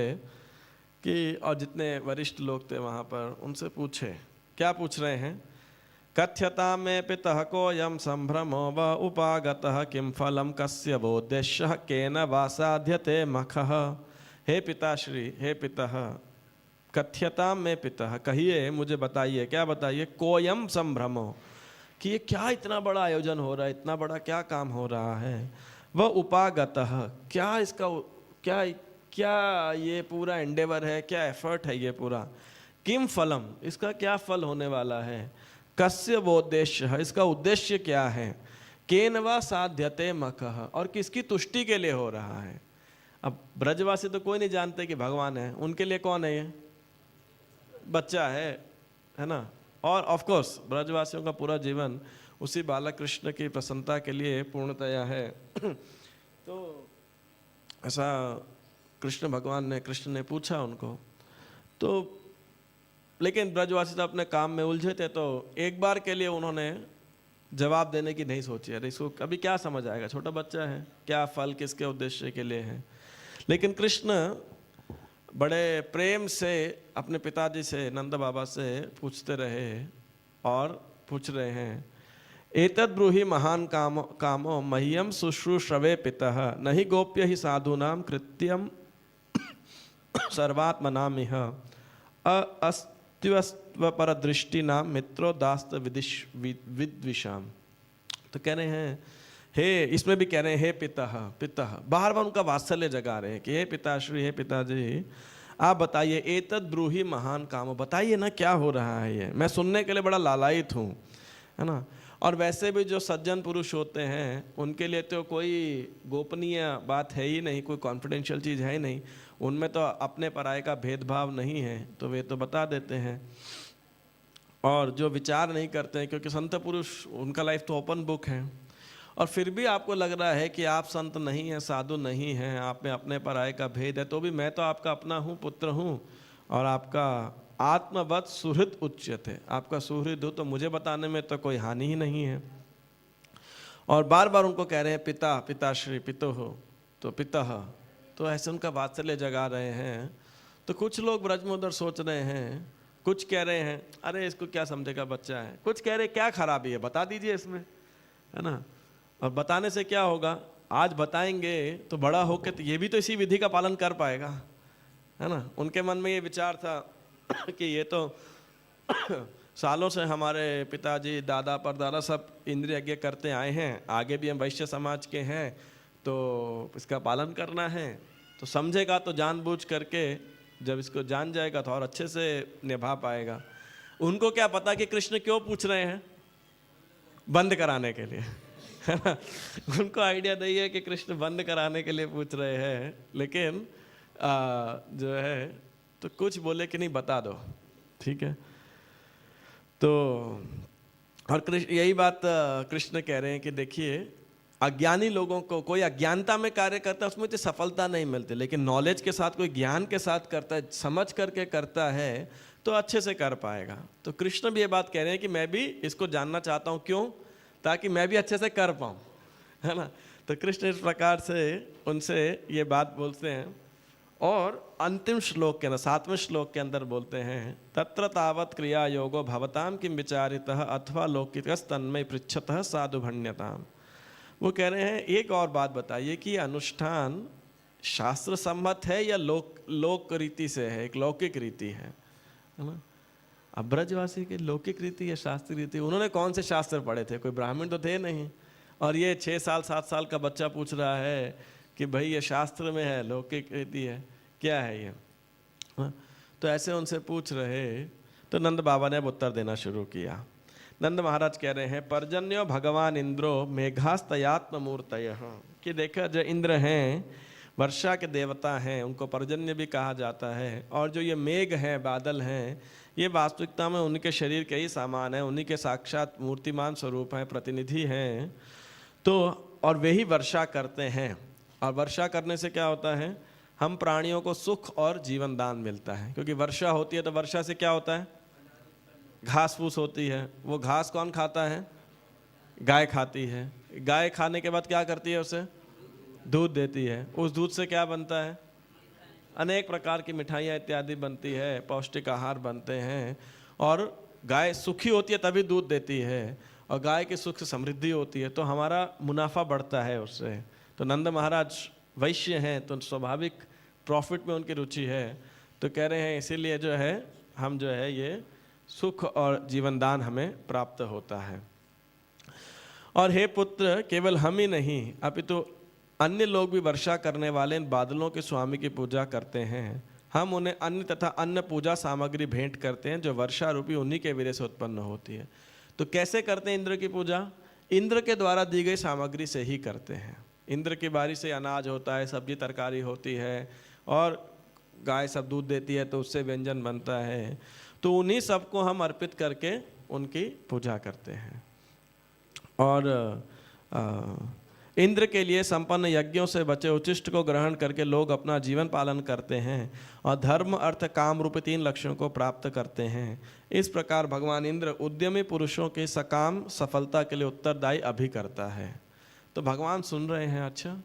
कि, और जितने वरिष्ठ लोग थे वहाँ पर उनसे पूछे, क्या पूछ रहे हैं, कथ्यता में पितः को यम संभ्रमो व उपागतः किम फलम कस्य वोद्देश्यः केन वा साध्यते मखः। हे पिताश्री, हे पितः, कथ्यता में पितः, कहिए मुझे बताइए, क्या बताइए, कोयम संभ्रमो, कि ये क्या इतना बड़ा आयोजन हो रहा है, इतना बड़ा क्या काम हो रहा है, वह उपागतः, क्या इसका क्या ये पूरा एंडेवर है, क्या एफर्ट है ये पूरा, किम फलम, इसका क्या फल होने वाला है, कस्य वो उद्देश्य है, इसका उद्देश्य क्या है, केनवा साध्यते मखः, और किसकी तुष्टि के लिए हो रहा है। अब ब्रजवासी तो कोई नहीं जानते कि भगवान है, उनके लिए कौन है ये, बच्चा है ना। और ऑफ कोर्स ब्रजवासियों का पूरा जीवन उसी बालक कृष्ण की प्रसन्नता के लिए पूर्णतया है। तो ऐसा कृष्ण ने पूछा उनको, तो लेकिन ब्रजवासी तो अपने काम में उलझे थे, तो एक बार के लिए उन्होंने जवाब देने की नहीं सोची, अरे इसको अभी क्या समझ आएगा, छोटा बच्चा है, क्या फल किसके उद्देश्य के लिए है। लेकिन कृष्ण बड़े प्रेम से अपने पिताजी से, नंद बाबा से पूछते रहे और पूछ रहे हैं, एतद् ब्रूहि महान कामो मह्यम शुश्रूषवे पितः नहि गोप्य ही साधूनां कृत्यम सर्वात्मनामिह अस्तित्व पर दृष्टि नाम मित्रो दास्त विद्विषाम। तो कह रहे हैं, हे, इसमें भी कह रहे हैं हे पिता, बार बार उनका वात्सल्य जगा रहे हैं कि हे पिताश्री, हे पिताजी, आप बताइए, एतद् ब्रूहि महान काम, बताइए ना क्या हो रहा है ये, मैं सुनने के लिए बड़ा लालायित हूँ, है ना। और वैसे भी जो सज्जन पुरुष होते हैं उनके लिए तो कोई गोपनीय बात है ही नहीं, कोई कॉन्फिडेंशियल चीज़ है ही नहीं, उनमें तो अपने पराये का भेदभाव नहीं है, तो वे तो बता देते हैं। और जो विचार नहीं करते हैं, क्योंकि संत पुरुष उनका लाइफ तो ओपन बुक है, और फिर भी आपको लग रहा है कि आप संत नहीं हैं, साधु नहीं हैं, आप में अपने पराये का भेद है, तो भी मैं तो आपका अपना हूँ, पुत्र हूँ, और आपका आत्मवत् सुहृद उच्यते, आपका सुहृद हो, तो मुझे बताने में तो कोई हानि ही नहीं है। और बार बार उनको कह रहे हैं पिता, पिताश्री, पितो हो, तो पिता, तो ऐसे उनका वात्सल्य जगा रहे हैं। तो कुछ लोग ब्रज में उधर सोच रहे हैं, कुछ कह रहे हैं अरे इसको क्या समझेगा, बच्चा है, कुछ कह रहे क्या खराबी है, बता दीजिए इसमें, है ना। और बताने से क्या होगा, आज बताएंगे तो बड़ा होकर तो ये भी तो इसी विधि का पालन कर पाएगा, है ना। उनके मन में ये विचार था कि ये तो सालों से हमारे पिताजी दादा परदादा सब इंद्रिय यज्ञ करते आए हैं, आगे भी हम वैश्य समाज के हैं तो इसका पालन करना है। तो समझेगा तो जानबूझ करके, जब इसको जान जाएगा तो और अच्छे से निभा पाएगा। उनको क्या पता कि कृष्ण क्यों पूछ रहे हैं, बंद कराने के लिए उनको आइडिया नहीं है कि कृष्ण बंद कराने के लिए पूछ रहे हैं, लेकिन जो है तो कुछ बोले कि नहीं बता दो, ठीक है। तो और कृष्ण यही बात कृष्ण कह रहे हैं कि देखिए अज्ञानी लोगों को, कोई अज्ञानता में कार्य करता है उसमें तो सफलता नहीं मिलती, लेकिन नॉलेज के साथ, कोई ज्ञान के साथ करता है, समझ करके करता है तो अच्छे से कर पाएगा। तो कृष्ण भी ये बात कह रहे हैं कि मैं भी इसको जानना चाहता हूँ, क्यों, ताकि मैं भी अच्छे से कर पाऊँ, है ना। तो कृष्ण इस प्रकार से उनसे ये बात बोलते हैं। और अंतिम श्लोक के अंदर, 7वें श्लोक के अंदर बोलते हैं, तत्र तावत् क्रिया योगो भवताम किम विचारितः अथवा लौकिकस् तन्मय पृच्छतः साधु भण्यताम। वो कह रहे हैं एक और बात बताइए कि अनुष्ठान शास्त्र सम्मत है या लोक रीति से है, एक लौकिक रीति है ना। अब ब्रजवासी की लौकिक रीति या शास्त्रीय रीति, उन्होंने कौन से शास्त्र पढ़े थे, कोई ब्राह्मण तो थे नहीं। और ये 6 साल 7 साल का बच्चा पूछ रहा है कि भाई ये शास्त्र में है, लौकिक रीति है, क्या है ये। तो ऐसे उनसे पूछ रहे, तो नंद बाबा ने अब उत्तर देना शुरू किया। नंद महाराज कह रहे हैं, पर्जन्यो भगवान इंद्रो मेघास्तयात्म मूर्तय, कि देखा जो इंद्र हैं वर्षा के देवता हैं, उनको पर्जन्य भी कहा जाता है। और जो ये मेघ हैं, बादल हैं, ये वास्तविकता में उनके शरीर के ही सामान है, उन्हीं के साक्षात मूर्तिमान स्वरूप हैं, प्रतिनिधि हैं। तो और वे ही वर्षा करते हैं। और वर्षा करने से क्या होता है, हम प्राणियों को सुख और जीवन दान मिलता है, क्योंकि वर्षा होती है तो वर्षा से क्या होता है, घास फूस होती है। वो घास कौन खाता है, गाय खाती है। गाय खाने के बाद क्या करती है, उसे दूध देती है। उस दूध से क्या बनता है, अनेक प्रकार की मिठाइयाँ इत्यादि बनती है, पौष्टिक आहार बनते हैं। और गाय सुखी होती है तभी दूध देती है, और गाय की सुख समृद्धि होती है तो हमारा मुनाफा बढ़ता है उससे। तो नंद महाराज वैश्य हैं तो स्वाभाविक प्रॉफिट में उनकी रुचि है। तो कह रहे हैं इसीलिए जो है हम जो है ये सुख और जीवन दान हमें प्राप्त होता है। और हे पुत्र, केवल हम ही नहीं अपितु अन्य लोग भी वर्षा करने वाले इन बादलों के स्वामी की पूजा करते हैं। हम उन्हें अन्न तथा अन्न पूजा सामग्री भेंट करते हैं जो वर्षा रूपी उन्हीं के वीर्य से उत्पन्न होती है। तो कैसे करते हैं इंद्र की पूजा, इंद्र के द्वारा दी गई सामग्री से ही करते हैं। इंद्र की बारी से अनाज होता है, सब्जी तरकारी होती है, और गाय सब दूध देती है तो उससे व्यंजन बनता है। तो उन्हीं सबको हम अर्पित करके उनकी पूजा करते हैं। और इंद्र के लिए संपन्न यज्ञों से बचे उच्छिष्ट को ग्रहण करके लोग अपना जीवन पालन करते हैं और धर्म अर्थ काम रूप 3 लक्ष्यों को प्राप्त करते हैं। इस प्रकार भगवान इंद्र उद्यमी पुरुषों की सकाम सफलता के लिए उत्तरदायी अभी करता है। तो भगवान सुन रहे हैं, अच्छा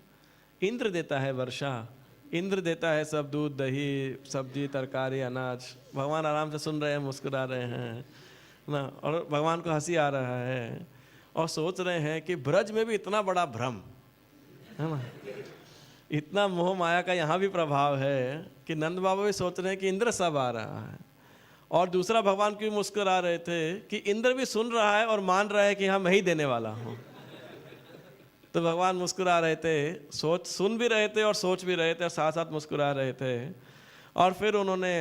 इंद्र देता है वर्षा, इंद्र देता है सब दूध दही सब्जी तरकारी अनाज, भगवान आराम से सुन रहे हैं, मुस्कुरा रहे हैं ना। और भगवान को हंसी आ रहा है और सोच रहे हैं कि ब्रज में भी इतना बड़ा भ्रम है ना, इतना मोह माया का यहाँ भी प्रभाव है कि नंद बाबा भी सोच रहे हैं कि इंद्र सब आ रहा है। और दूसरा भगवान क्यों मुस्कुरा रहे थे कि इंद्र भी सुन रहा है और मान रहा है कि हाँ मैं ही देने वाला हूँ। तो भगवान मुस्कुरा रहे थे, सुन भी रहे थे और सोच भी रहे थे और साथ साथ मुस्कुरा रहे थे। और फिर उन्होंने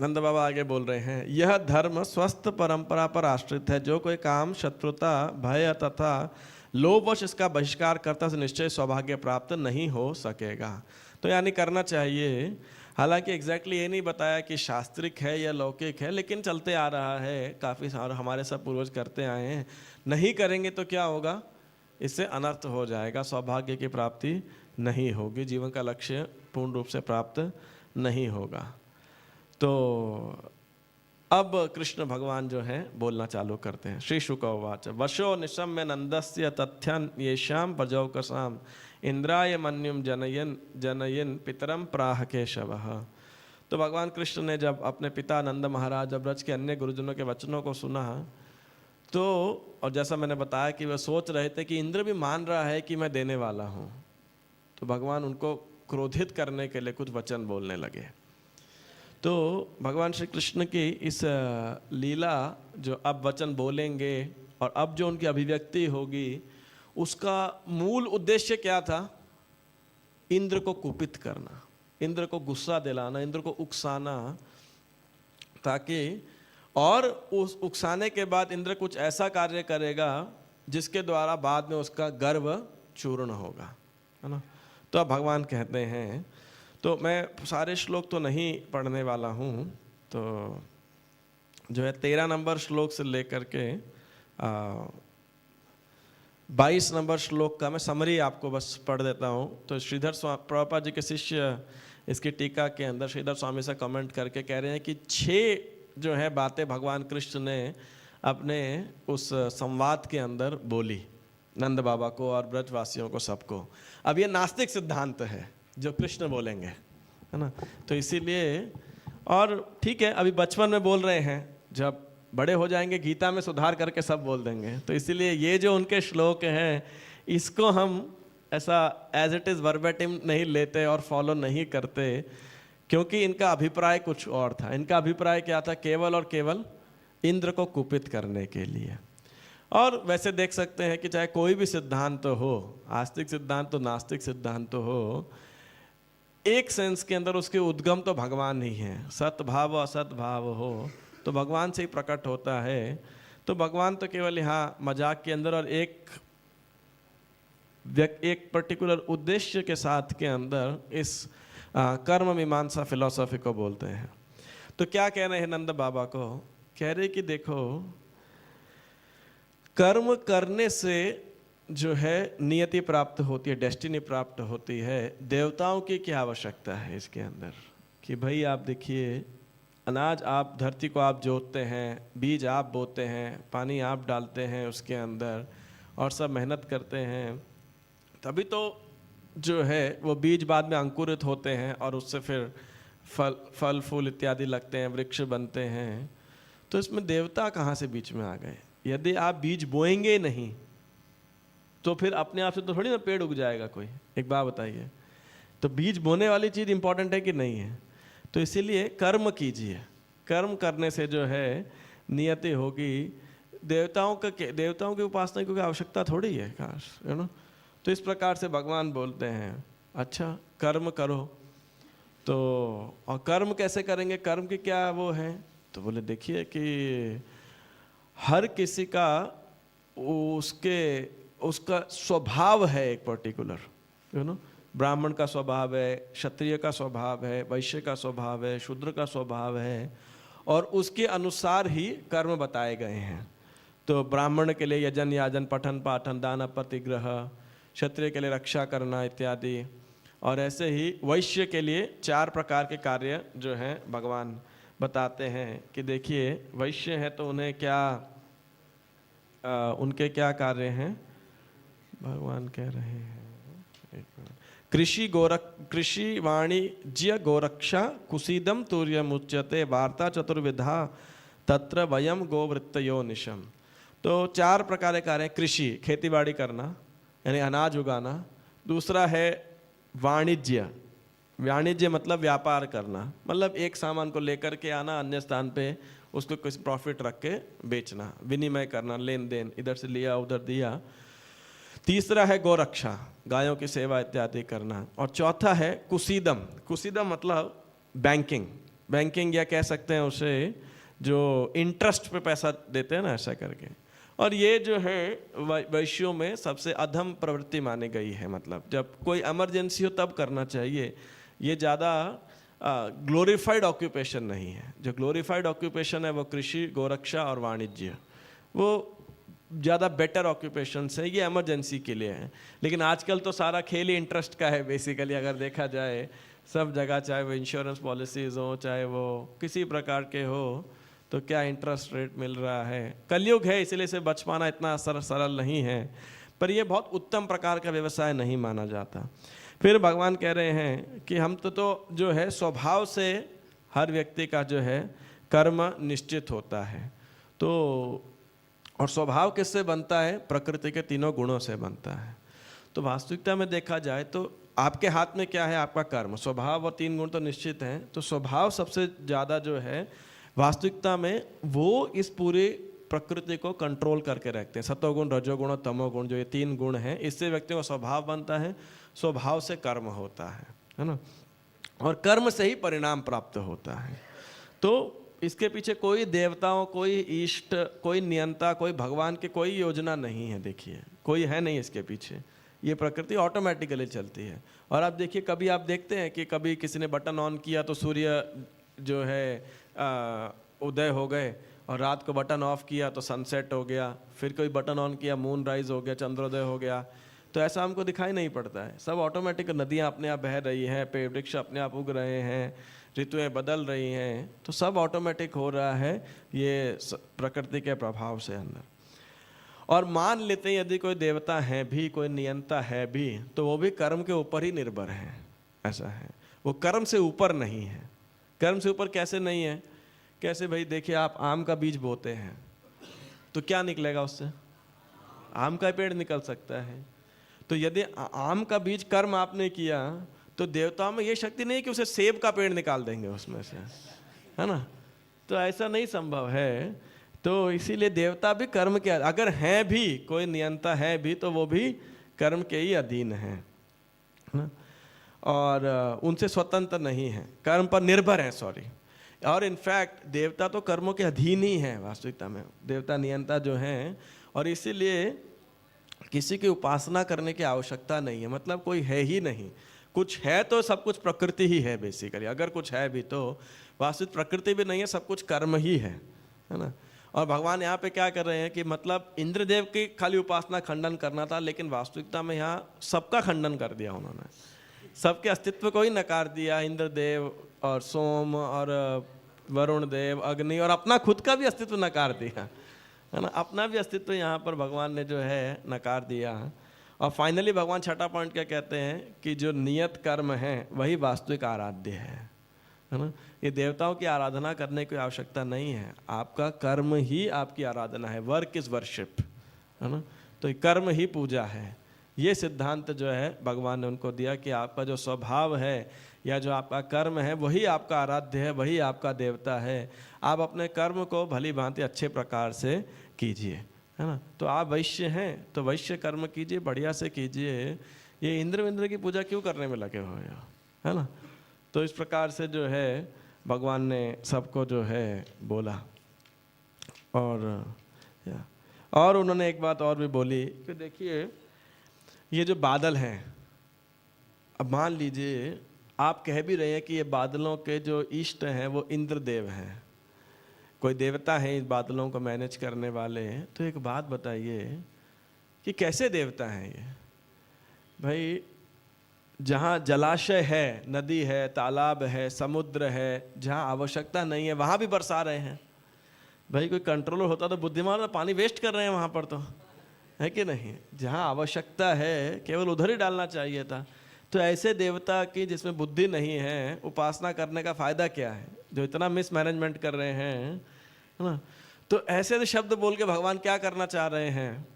नंद बाबा आगे बोल रहे हैं, यह धर्म स्वस्थ परंपरा पर आश्रित है। जो कोई काम शत्रुता भय तथा लोभवश इसका बहिष्कार करता से निश्चय सौभाग्य प्राप्त नहीं हो सकेगा। तो यानी करना चाहिए। हालांकि एग्जैक्टली ये नहीं बताया कि शास्त्रिक है या लौकिक है, लेकिन चलते आ रहा है काफ़ी सारे, हमारे सब पूर्वज करते आए हैं। नहीं करेंगे तो क्या होगा, इससे अनर्थ हो जाएगा, सौभाग्य की प्राप्ति नहीं होगी, जीवन का लक्ष्य पूर्ण रूप से प्राप्त नहीं होगा। तो अब कृष्ण भगवान जो है बोलना चालू करते हैं। श्री शुक उवाच वशो निशम्य नंदस्य तथ्यन येषां प्रजौकसाम इंद्राय मन्युम जनयन जनयन पितरम प्राह केशवः। तो भगवान कृष्ण ने जब अपने पिता नंद महाराज, जब ब्रज के अन्य गुरुजनों के वचनों को सुना तो और जैसा मैंने बताया कि वह सोच रहे थे कि इंद्र भी मान रहा है कि मैं देने वाला हूँ, तो भगवान उनको क्रोधित करने के लिए कुछ वचन बोलने लगे। तो भगवान श्री कृष्ण की इस लीला जो अब वचन बोलेंगे और अब जो उनकी अभिव्यक्ति होगी, उसका मूल उद्देश्य क्या था? इंद्र को कुपित करना, इंद्र को गुस्सा दिलाना, इंद्र को उकसाना, ताकि और उस उकसाने के बाद इंद्र कुछ ऐसा कार्य करेगा जिसके द्वारा बाद में उसका गर्व चूर्ण होगा, है ना। तो अब भगवान कहते हैं, तो मैं सारे श्लोक तो नहीं पढ़ने वाला हूँ, तो जो है 13 नंबर श्लोक से लेकर के 22 नंबर श्लोक का मैं समरी आपको बस पढ़ देता हूँ। तो श्रीधर प्रभुपाद जी के शिष्य इसकी टीका के अंदर श्रीधर स्वामी से कमेंट करके कह रहे हैं कि 6 जो है बातें भगवान कृष्ण ने अपने उस संवाद के अंदर बोली नंद बाबा को और ब्रजवासियों को, सबको। अब ये नास्तिक सिद्धांत है जो कृष्ण बोलेंगे, है ना। तो इसीलिए, और ठीक है अभी बचपन में बोल रहे हैं, जब बड़े हो जाएंगे गीता में सुधार करके सब बोल देंगे। तो इसीलिए ये जो उनके श्लोक हैं इसको हम ऐसा एज इट इज़ वर्बेटिम नहीं लेते और फॉलो नहीं करते, क्योंकि इनका अभिप्राय कुछ और था। इनका अभिप्राय क्या था? केवल और केवल इंद्र को कुपित करने के लिए। और वैसे देख सकते हैं कि चाहे कोई भी सिद्धांत हो, आस्तिक सिद्धांत तो नास्तिक सिद्धांत तो हो, एक सेंस के अंदर उसके उद्गम तो भगवान ही है। सद्भाव असद्भाव हो तो भगवान से ही प्रकट होता है। तो भगवान तो केवल यहाँ मजाक के अंदर और एक पर्टिकुलर उद्देश्य के साथ के अंदर इस कर्म मीमांसा फिलॉसफी को बोलते हैं। तो क्या कह रहे हैं नंद बाबा को? कह रहे कि देखो, कर्म करने से जो है नियति प्राप्त होती है, डेस्टिनी प्राप्त होती है। देवताओं की क्या आवश्यकता है इसके अंदर? कि भाई आप देखिए, अनाज आप धरती को आप जोतते हैं, बीज आप बोते हैं, पानी आप डालते हैं उसके अंदर और सब मेहनत करते हैं, तभी तो जो है वो बीज बाद में अंकुरित होते हैं और उससे फिर फल फूल इत्यादि लगते हैं, वृक्ष बनते हैं। तो इसमें देवता कहाँ से बीच में आ गए? यदि आप बीज बोएंगे नहीं तो फिर अपने आप से तो थोड़ी ना पेड़ उग जाएगा कोई। एक बात बताइए, तो बीज बोने वाली चीज़ इंपॉर्टेंट है कि नहीं है? तो इसीलिए कर्म कीजिए, कर्म करने से जो है नियति होगी। देवताओं की उपासना की कोई आवश्यकता थोड़ी है, काश, है ना। तो इस प्रकार से भगवान बोलते हैं, अच्छा कर्म करो। तो और कर्म कैसे करेंगे? कर्म की क्या वो है? तो बोले देखिए कि हर किसी का उसका स्वभाव है एक पर्टिकुलर, यू नो। ब्राह्मण का स्वभाव है, क्षत्रिय का स्वभाव है, वैश्य का स्वभाव है, शूद्र का स्वभाव है, और उसके अनुसार ही कर्म बताए गए हैं। तो ब्राह्मण के लिए यजन याजन पठन पाठन दान प्रतिग्रह, क्षत्रिय के लिए रक्षा करना इत्यादि, और ऐसे ही वैश्य के लिए 4 प्रकार के कार्य जो हैं भगवान बताते हैं कि देखिए वैश्य है तो उन्हें क्या उनके क्या कार्य हैं भगवान कह रहे हैं। कृषि वाणिज्य गोरक्षा कुसीदम तुर्यमुच्यते वार्ता चतुर्विधा तत्र वयम गोवृत्तयो निशम। तो 4 प्रकार के कार्य हैं। कृषि, खेती बाड़ी करना यानी अनाज उगाना। दूसरा है वाणिज्य, वाणिज्य मतलब व्यापार करना, मतलब एक सामान को लेकर के आना अन्य स्थान पे उसको कुछ प्रॉफिट रख के बेचना, विनिमय करना, लेन देन, इधर से लिया उधर दिया। तीसरा है गोरक्षा, गायों की सेवा इत्यादि करना। और चौथा है कुसीदम, कुसीदम मतलब बैंकिंग, बैंकिंग या कह सकते हैं उसे जो इंटरेस्ट पे पैसा देते हैं ना, ऐसा करके। और ये जो है वैश्यों में सबसे अधम प्रवृत्ति मानी गई है, मतलब जब कोई इमरजेंसी हो तब करना चाहिए। ये ज़्यादा ग्लोरीफाइड ऑक्यूपेशन नहीं है। जो ग्लोरीफाइड ऑक्यूपेशन है वो कृषि, गोरक्षा और वाणिज्य, वो ज़्यादा बेटर ऑक्यूपेशन है, ये इमरजेंसी के लिए है। लेकिन आजकल तो सारा खेल ही इंटरेस्ट का है बेसिकली, अगर देखा जाए सब जगह, चाहे वो इंश्योरेंस पॉलिसीज़ हो, चाहे वो किसी प्रकार के हो, तो क्या इंटरेस्ट रेट मिल रहा है। कलयुग है इसलिए इसे बच पाना इतना सरल नहीं है, पर यह बहुत उत्तम प्रकार का व्यवसाय नहीं माना जाता। फिर भगवान कह रहे हैं कि हम तो जो है स्वभाव से हर व्यक्ति का जो है कर्म निश्चित होता है। तो और स्वभाव किससे बनता है? प्रकृति के तीनों गुणों से बनता है। तो वास्तविकता में देखा जाए तो आपके हाथ में क्या है? आपका कर्म। स्वभाव और 3 गुण तो निश्चित हैं। तो स्वभाव सबसे ज़्यादा जो है वास्तविकता में वो इस पूरे प्रकृति को कंट्रोल करके रखते हैं। सतोगुण, रजोगुण और तमोगुण, जो ये 3 गुण हैं, इससे व्यक्ति को स्वभाव बनता है। स्वभाव से कर्म होता है ना, और कर्म से ही परिणाम प्राप्त होता है। तो इसके पीछे कोई देवताओं, कोई इष्ट, कोई नियंता, कोई भगवान की कोई योजना नहीं है। देखिए, कोई है नहीं इसके पीछे। ये प्रकृति ऑटोमेटिकली चलती है। और आप देखिए, कभी आप देखते हैं कि कभी किसी ने बटन ऑन किया तो सूर्य जो है उदय हो गए, और रात को बटन ऑफ किया तो सनसेट हो गया, फिर कोई बटन ऑन किया मून राइज हो गया, चंद्रोदय हो गया। तो ऐसा हमको दिखाई नहीं पड़ता है। सब ऑटोमेटिक, नदियाँ अपने आप बह रही हैं, पेड़ वृक्ष अपने आप उग रहे हैं, ऋतुएं बदल रही हैं, तो सब ऑटोमेटिक हो रहा है ये प्रकृति के प्रभाव से अंदर। और मान लेते हैं यदि कोई देवता है भी, कोई नियंता है भी, तो वो भी कर्म के ऊपर ही निर्भर है। ऐसा है, वो कर्म से ऊपर नहीं है। कर्म से ऊपर कैसे नहीं है? कैसे भाई? देखिए, आप आम का बीज बोते हैं तो क्या निकलेगा उससे? आम का पेड़ निकल सकता है। तो यदि आम का बीज कर्म आपने किया, तो देवताओं में ये शक्ति नहीं कि उसे सेब का पेड़ निकाल देंगे उसमें से, है ना। तो ऐसा नहीं संभव है। तो इसीलिए देवता भी कर्म के, अगर हैं भी, कोई नियंता है भी, तो वो भी कर्म के ही अधीन है ना, और उनसे स्वतंत्र नहीं है, कर्म पर निर्भर है। सॉरी। और इनफैक्ट देवता तो कर्मों के अधीन ही है वास्तविकता में, देवता नियंता जो हैं। और इसीलिए किसी की उपासना करने की आवश्यकता नहीं है। मतलब कोई है ही नहीं, कुछ है तो सब कुछ प्रकृति ही है बेसिकली। अगर कुछ है भी तो वास्तविक प्रकृति भी नहीं है, सब कुछ कर्म ही है ना। और भगवान यहाँ पे क्या कर रहे हैं कि मतलब इंद्रदेव की खाली उपासना खंडन करना था, लेकिन वास्तविकता में यहाँ सबका खंडन कर दिया उन्होंने। सबके अस्तित्व को ही नकार दिया। इंद्रदेव और सोम और वरुण देव, अग्नि, और अपना खुद का भी अस्तित्व नकार दिया, है ना। अपना भी अस्तित्व यहाँ पर भगवान ने जो है नकार दिया। और फाइनली भगवान छठा पॉइंट क्या कहते हैं कि जो नियत कर्म है वही वास्तविक आराध्य है ना। ये देवताओं की आराधना करने की आवश्यकता नहीं है, आपका कर्म ही आपकी आराधना है। वर्क इज वर्शिप, है ना। तो कर्म ही पूजा है। ये सिद्धांत जो है भगवान ने उनको दिया कि आपका जो स्वभाव है या जो आपका कर्म है वही आपका आराध्य है, वही आपका देवता है। आप अपने कर्म को भली भांति अच्छे प्रकार से कीजिए, है ना। तो आप वैश्य हैं तो वैश्य कर्म कीजिए, बढ़िया से कीजिए। ये इंद्र की पूजा क्यों करने में लगे हुए हो, है ना। तो इस प्रकार से जो है भगवान ने सबको जो है बोला। और उन्होंने एक बात और भी बोली कि देखिए, ये जो बादल हैं, अब मान लीजिए आप कह भी रहे हैं कि ये बादलों के जो इष्ट हैं वो इंद्रदेव हैं, कोई देवता है इस बादलों को मैनेज करने वाले। तो एक बात बताइए कि कैसे देवता हैं ये? भाई, जहाँ जलाशय है, नदी है, तालाब है, समुद्र है, जहाँ आवश्यकता नहीं है वहाँ भी बरसा रहे हैं। भाई, कोई कंट्रोलर होता तो बुद्धिमान, पानी वेस्ट कर रहे हैं वहाँ पर, तो है कि नहीं। जहाँ आवश्यकता है केवल उधर ही डालना चाहिए था। तो ऐसे देवता की जिसमें बुद्धि नहीं है, उपासना करने का फायदा क्या है, जो इतना मिसमैनेजमेंट कर रहे हैं, है ना। तो ऐसे शब्द बोल के भगवान क्या करना चाह रहे हैं?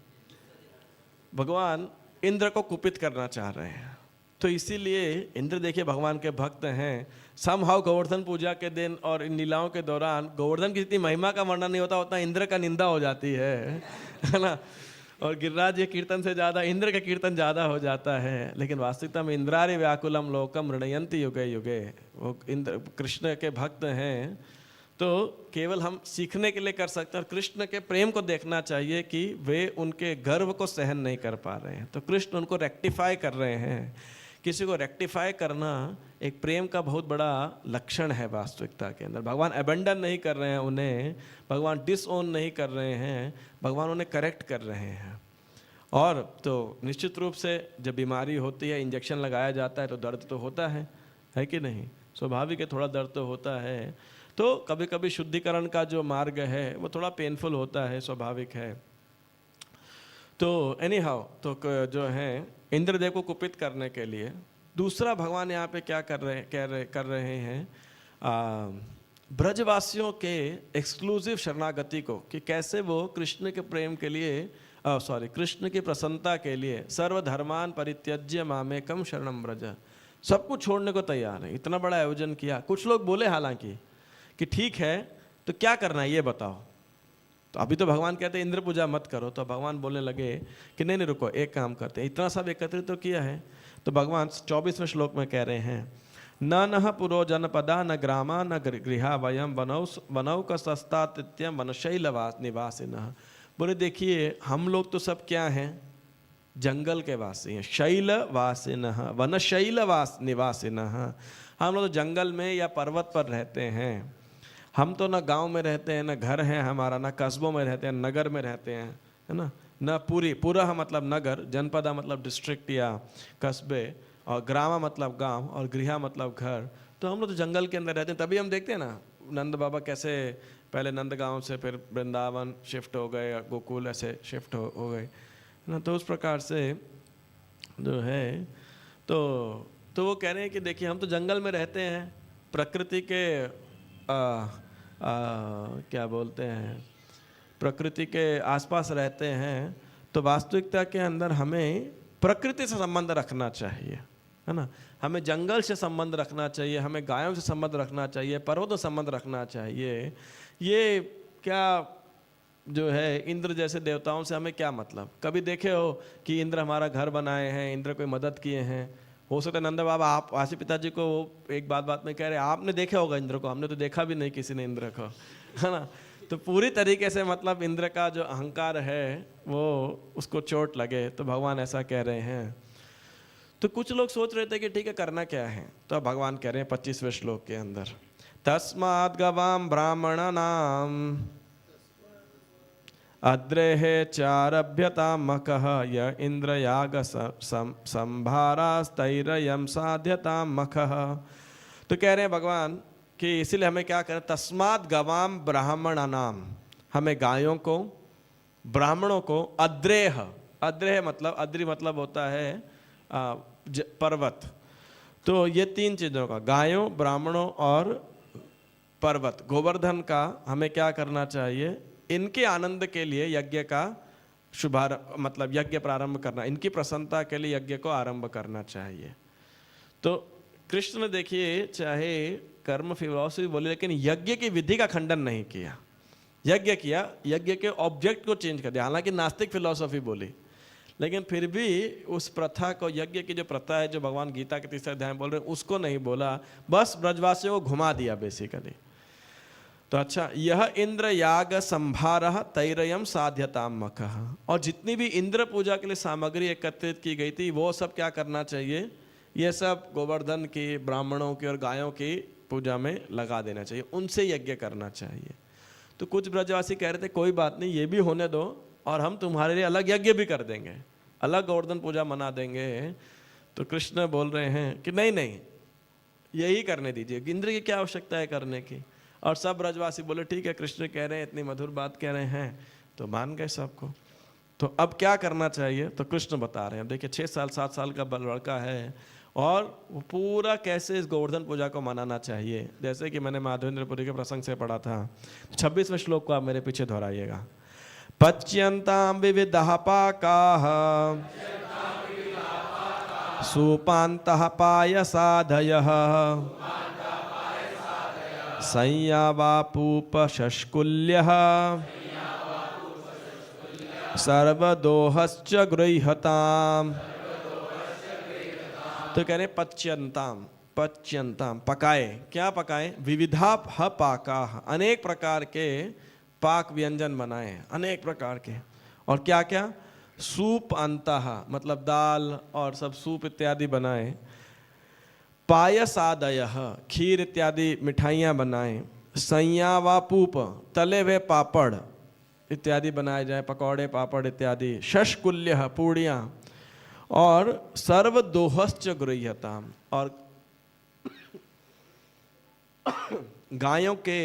भगवान इंद्र को कुपित करना चाह रहे हैं। तो इसीलिए इंद्र देखिए भगवान के भक्त हैं। समहाउ गोवर्धन पूजा के दिन और इन लीलाओं के दौरान गोवर्धन की जितनी महिमा का वर्णन नहीं होता उतना इंद्र का निंदा हो जाती है ना। और गिरिराज ये कीर्तन से ज़्यादा इंद्र का कीर्तन ज़्यादा हो जाता है। लेकिन वास्तविकता में इंद्रारि व्याकुलम लोकम ऋणयन्ति युगे युगे, वो इंद्र कृष्ण के भक्त हैं। तो केवल हम सीखने के लिए कर सकते हैं, और कृष्ण के प्रेम को देखना चाहिए कि वे उनके गर्व को सहन नहीं कर पा रहे हैं, तो कृष्ण उनको रेक्टिफाई कर रहे हैं। किसी को रेक्टिफाई करना एक प्रेम का बहुत बड़ा लक्षण है वास्तविकता के अंदर। भगवान अबेंडन नहीं कर रहे हैं उन्हें, भगवान डिसओन नहीं कर रहे हैं, भगवान उन्हें करेक्ट कर रहे हैं। और तो निश्चित रूप से जब बीमारी होती है, इंजेक्शन लगाया जाता है तो दर्द तो होता है कि नहीं। स्वाभाविक है, थोड़ा दर्द तो होता है। तो कभी कभी शुद्धिकरण का जो मार्ग है वो थोड़ा पेनफुल होता है, स्वाभाविक है। तो एनी हाउ, तो जो है इंद्रदेव को कुपित करने के लिए दूसरा भगवान यहाँ पे क्या कर रहे हैं ब्रजवासियों के एक्सक्लूसिव शरणागति को, कि कैसे वो कृष्ण के प्रेम के लिए कृष्ण की प्रसन्नता के लिए सर्वधर्मान परित्यज्य मामेकम शरणम ब्रज, सब कुछ छोड़ने को तैयार है। इतना बड़ा आयोजन किया। कुछ लोग बोले हालांकि कि ठीक है तो क्या करना है ये बताओ। तो अभी तो भगवान कहते हैं इंद्र पूजा मत करो, तो भगवान बोलने लगे कि नहीं नहीं रुको, एक काम करते हैं। इतना सब एकत्रित तो किया है, तो भगवान 24वें श्लोक में कह रहे हैं न नः पुरो जनपदा न ग्रामा न गृहा वयम वनौ का सस्तात्यम वनशैलवास निवासिनः। बोले देखिए हम लोग तो सब क्या हैं, जंगल के वासी हैं। शैलवासिनः वनशैलवास निवासिनः, हम लोग तो जंगल में या पर्वत पर रहते हैं। हम तो ना गांव में रहते हैं, ना घर है हमारा, ना कस्बों में रहते हैं, नगर में रहते हैं, है ना। न पूरा मतलब नगर, जनपदा मतलब डिस्ट्रिक्ट या कस्बे, और ग्रामा मतलब गांव, और गृहा मतलब घर। तो हम लोग तो जंगल के अंदर रहते हैं। तभी हम देखते हैं ना नंद बाबा कैसे पहले नंद गांव से फिर वृंदावन शिफ्ट हो गए, गोकुल ऐसे शिफ्ट हो गए ना। तो उस प्रकार से जो है तो वो कह रहे हैं कि देखिए हम तो जंगल में रहते हैं, प्रकृति के क्या बोलते हैं, प्रकृति के आसपास रहते हैं। तो वास्तविकता के अंदर हमें प्रकृति से संबंध रखना चाहिए, है ना। हमें जंगल से संबंध रखना चाहिए, हमें गायों से संबंध रखना चाहिए, पर्वतों से संबंध रखना चाहिए। ये क्या जो है इंद्र जैसे देवताओं से हमें क्या मतलब। कभी देखे हो कि इंद्र हमारा घर बनाए हैं, इंद्र कोई मदद किए हैं। हो सकता है नंद बाबा आप आशी पिताजी को एक बात में कह रहे हैं आपने देखा होगा इंद्र को, हमने तो देखा भी नहीं किसी ने इंद्र को, है ना। तो पूरी तरीके से मतलब इंद्र का जो अहंकार है वो उसको चोट लगे, तो भगवान ऐसा कह रहे हैं। तो कुछ लोग सोच रहे थे कि ठीक है करना क्या है, तो अब भगवान कह रहे हैं 25वें श्लोक के अंदर, तस्माद् गवां ब्राह्मणानाम अद्रेः चारभ्यतामकः य इंद्रयाग संभारास्तैरयं साध्यतामकः। तो कह रहे हैं भगवान कि इसीलिए हमें क्या करें, तस्माद् गवां ब्राह्मणानाम, हमें गायों को, ब्राह्मणों को, अद्रेह मतलब अद्रि मतलब होता है पर्वत। तो ये तीन चीज़ों का, गायों, ब्राह्मणों और पर्वत, गोवर्धन का हमें क्या करना चाहिए, इनके आनंद के लिए यज्ञ का शुभारंभ, मतलब यज्ञ प्रारंभ करना, इनकी प्रसन्नता के लिए यज्ञ को आरंभ करना चाहिए। तो कृष्ण ने देखिए चाहे कर्म फिलॉसफी बोले, लेकिन यज्ञ की विधि का खंडन नहीं किया। यज्ञ किया, यज्ञ के ऑब्जेक्ट को चेंज कर दिया। हालांकि नास्तिक फिलॉसफी बोली, लेकिन फिर भी उस प्रथा को, यज्ञ की जो प्रथा है जो भगवान गीता के 3रे अध्याय में बोल रहे हैं, उसको नहीं बोला, बस ब्रजवासियों को घुमा दिया बेसिकली। तो अच्छा, यह इंद्र याग संभारः तैरयम साध्यतामकः, और जितनी भी इंद्र पूजा के लिए सामग्री एकत्रित की गई थी वो सब क्या करना चाहिए, ये सब गोवर्धन की, ब्राह्मणों की और गायों की पूजा में लगा देना चाहिए, उनसे यज्ञ करना चाहिए। तो कुछ ब्रजवासी कह रहे थे कोई बात नहीं, ये भी होने दो और हम तुम्हारे लिए अलग यज्ञ भी कर देंगे, अलग गोवर्धन पूजा मना देंगे। तो कृष्ण बोल रहे हैं कि नहीं नहीं, यही करने दीजिए, इंद्र की क्या आवश्यकता है करने की। और सब ब्रजवासी बोले ठीक है, कृष्ण कह रहे हैं, इतनी मधुर बात कह रहे हैं, तो मान गए सबको। तो अब क्या करना चाहिए, तो कृष्ण बता रहे हैं। देखिए 6 साल 7 साल का लड़का है और वो पूरा कैसे इस गोवर्धन पूजा को मनाना चाहिए, जैसे कि मैंने माधवेंद्रपुरी के प्रसंग से पढ़ा था। 26वें श्लोक को आप मेरे पीछे दोहराइएगा। पच्यन्तां विविधः पाकाः सूपान्तः पायसादयः संयावापूपशष्कुल्यः सर्वदोहश्च गृह्यताम्। तो कह रहे पच्यन्ताम, पच्यन्ताम पकाए, क्या पकाए, विविधा पाकाः, अनेक प्रकार के पाक व्यंजन बनाए, अनेक प्रकार के। और क्या क्या, सूप अंतः मतलब दाल और सब सूप इत्यादि बनाए, पायसादयः खीर इत्यादि मिठाइयाँ बनाएं, संयावापूप तले हुए पापड़ इत्यादि बनाए जाए, पकौड़े पापड़ इत्यादि, शष्कुल्यः पूड़ियाँ, और सर्वदोहश्च गृह्यताम्, और गायों के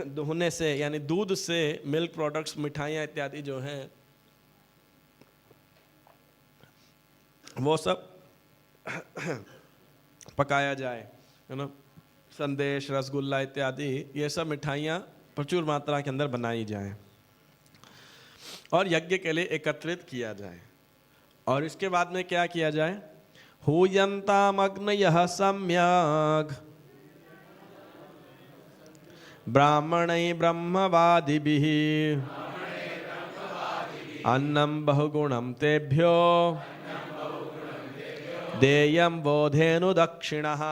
दोहने से यानी दूध से मिल्क प्रोडक्ट्स, मिठाइयाँ इत्यादि जो हैं वो सब पकाया जाए, है ना। संदेश, रसगुल्ला इत्यादि ये सब मिठाइयाँ प्रचुर मात्रा के अंदर बनाई जाएं और यज्ञ के लिए एकत्रित किया जाए। और इसके बाद में क्या किया जाए? हूयन्तामग्नयः सम्यग् ब्राह्मणैः ब्रह्मवादिभिः अन्नं बहुगुणं तेभ्यो देयं बोधेनु दक्षिणः।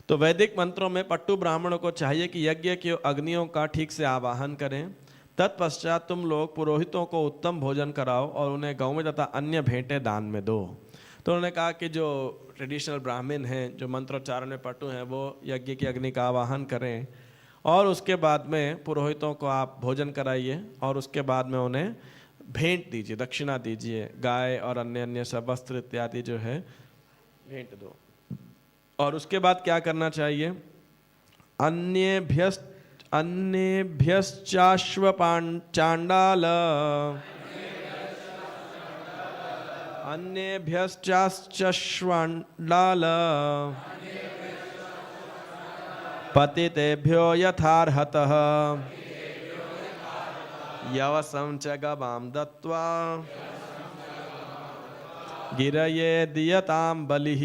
तो वैदिक मंत्रों में पट्टू ब्राह्मणों को चाहिए कि यज्ञ की अग्नियों का ठीक से आवाहन करें। तत्पश्चात तुम लोग पुरोहितों को उत्तम भोजन कराओ और उन्हें गौ में तथा अन्य भेंटें दान में दो। तो उन्होंने कहा कि जो ट्रेडिशनल ब्राह्मण हैं, जो मंत्रोच्चारण में पट्टू हैं, वो यज्ञ की अग्नि का आवाहन करें और उसके बाद में पुरोहितों को आप भोजन कराइए और उसके बाद में उन्हें भेंट दीजिए, दक्षिणा दीजिए, गाय और अन्य अन्य सब वस्त्र इत्यादि जो है भेंट दो। और उसके बाद क्या करना चाहिए? अन्येभ्यश्चाश्वपाण्डाल पतितेभ्यो यथार्हतः यवसं च गवां दत्त्वा गिरये दीयतां बलिः।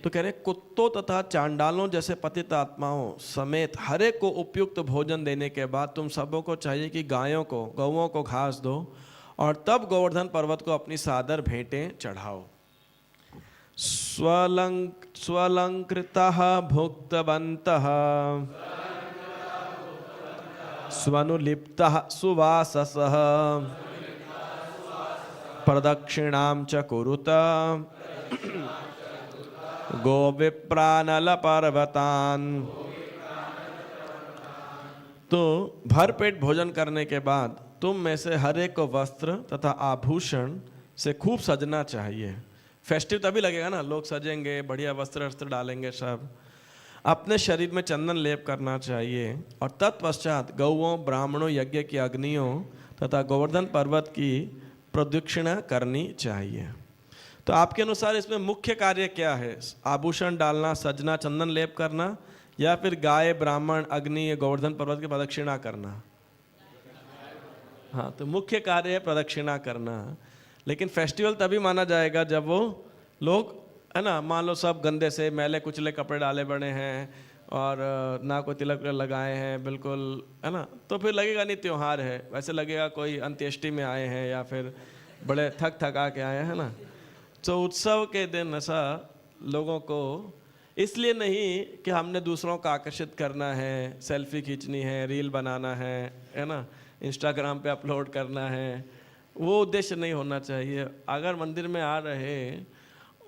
तो कह रहे कुत्तों तथा चांडालों जैसे पतित आत्माओं समेत हर एक को उपयुक्त भोजन देने के बाद तुम सबों को चाहिए कि गौओं को घास दो और तब गोवर्धन पर्वत को अपनी सादर भेंटें चढ़ाओ। स्वलंकृतः भुक्तवन्तः स्वनुलिप्तः सुवाससः प्रदक्षिणां च कुरुत गोविप्रानल पर्वतान। तो भरपेट भोजन करने के बाद तुम में से हर एक को वस्त्र तथा आभूषण से खूब सजना चाहिए। फेस्टिव तभी लगेगा ना, लोग सजेंगे, बढ़िया वस्त्र डालेंगे सब। अपने शरीर में चंदन लेप करना चाहिए और तत्पश्चात गौओं, ब्राह्मणों, यज्ञ की अग्नियों तथा गोवर्धन पर्वत की प्रदक्षिणा करनी चाहिए। तो आपके अनुसार इसमें मुख्य कार्य क्या है? आभूषण डालना, सजना, चंदन लेप करना, या फिर गाय, ब्राह्मण, अग्नि, गोवर्धन पर्वत की प्रदक्षिणा करना? हाँ, तो मुख्य कार्य है प्रदक्षिणा करना। लेकिन फेस्टिवल तभी माना जाएगा जब वो लोग, है ना, मान लो सब गंदे से मैले कुचले कपड़े डाले बड़े हैं और ना कोई तिलक लगाए हैं, बिल्कुल, है ना, तो फिर लगेगा नहीं त्योहार है, वैसे लगेगा कोई अंत्येष्टि में आए हैं या फिर बड़े थका के आए हैं ना। तो उत्सव के दिन ऐसा लोगों को इसलिए नहीं कि हमने दूसरों को आकर्षित करना है, सेल्फी खींचनी है, रील बनाना है ना, इंस्टाग्राम पे अपलोड करना है, वो उद्देश्य नहीं होना चाहिए। अगर मंदिर में आ रहे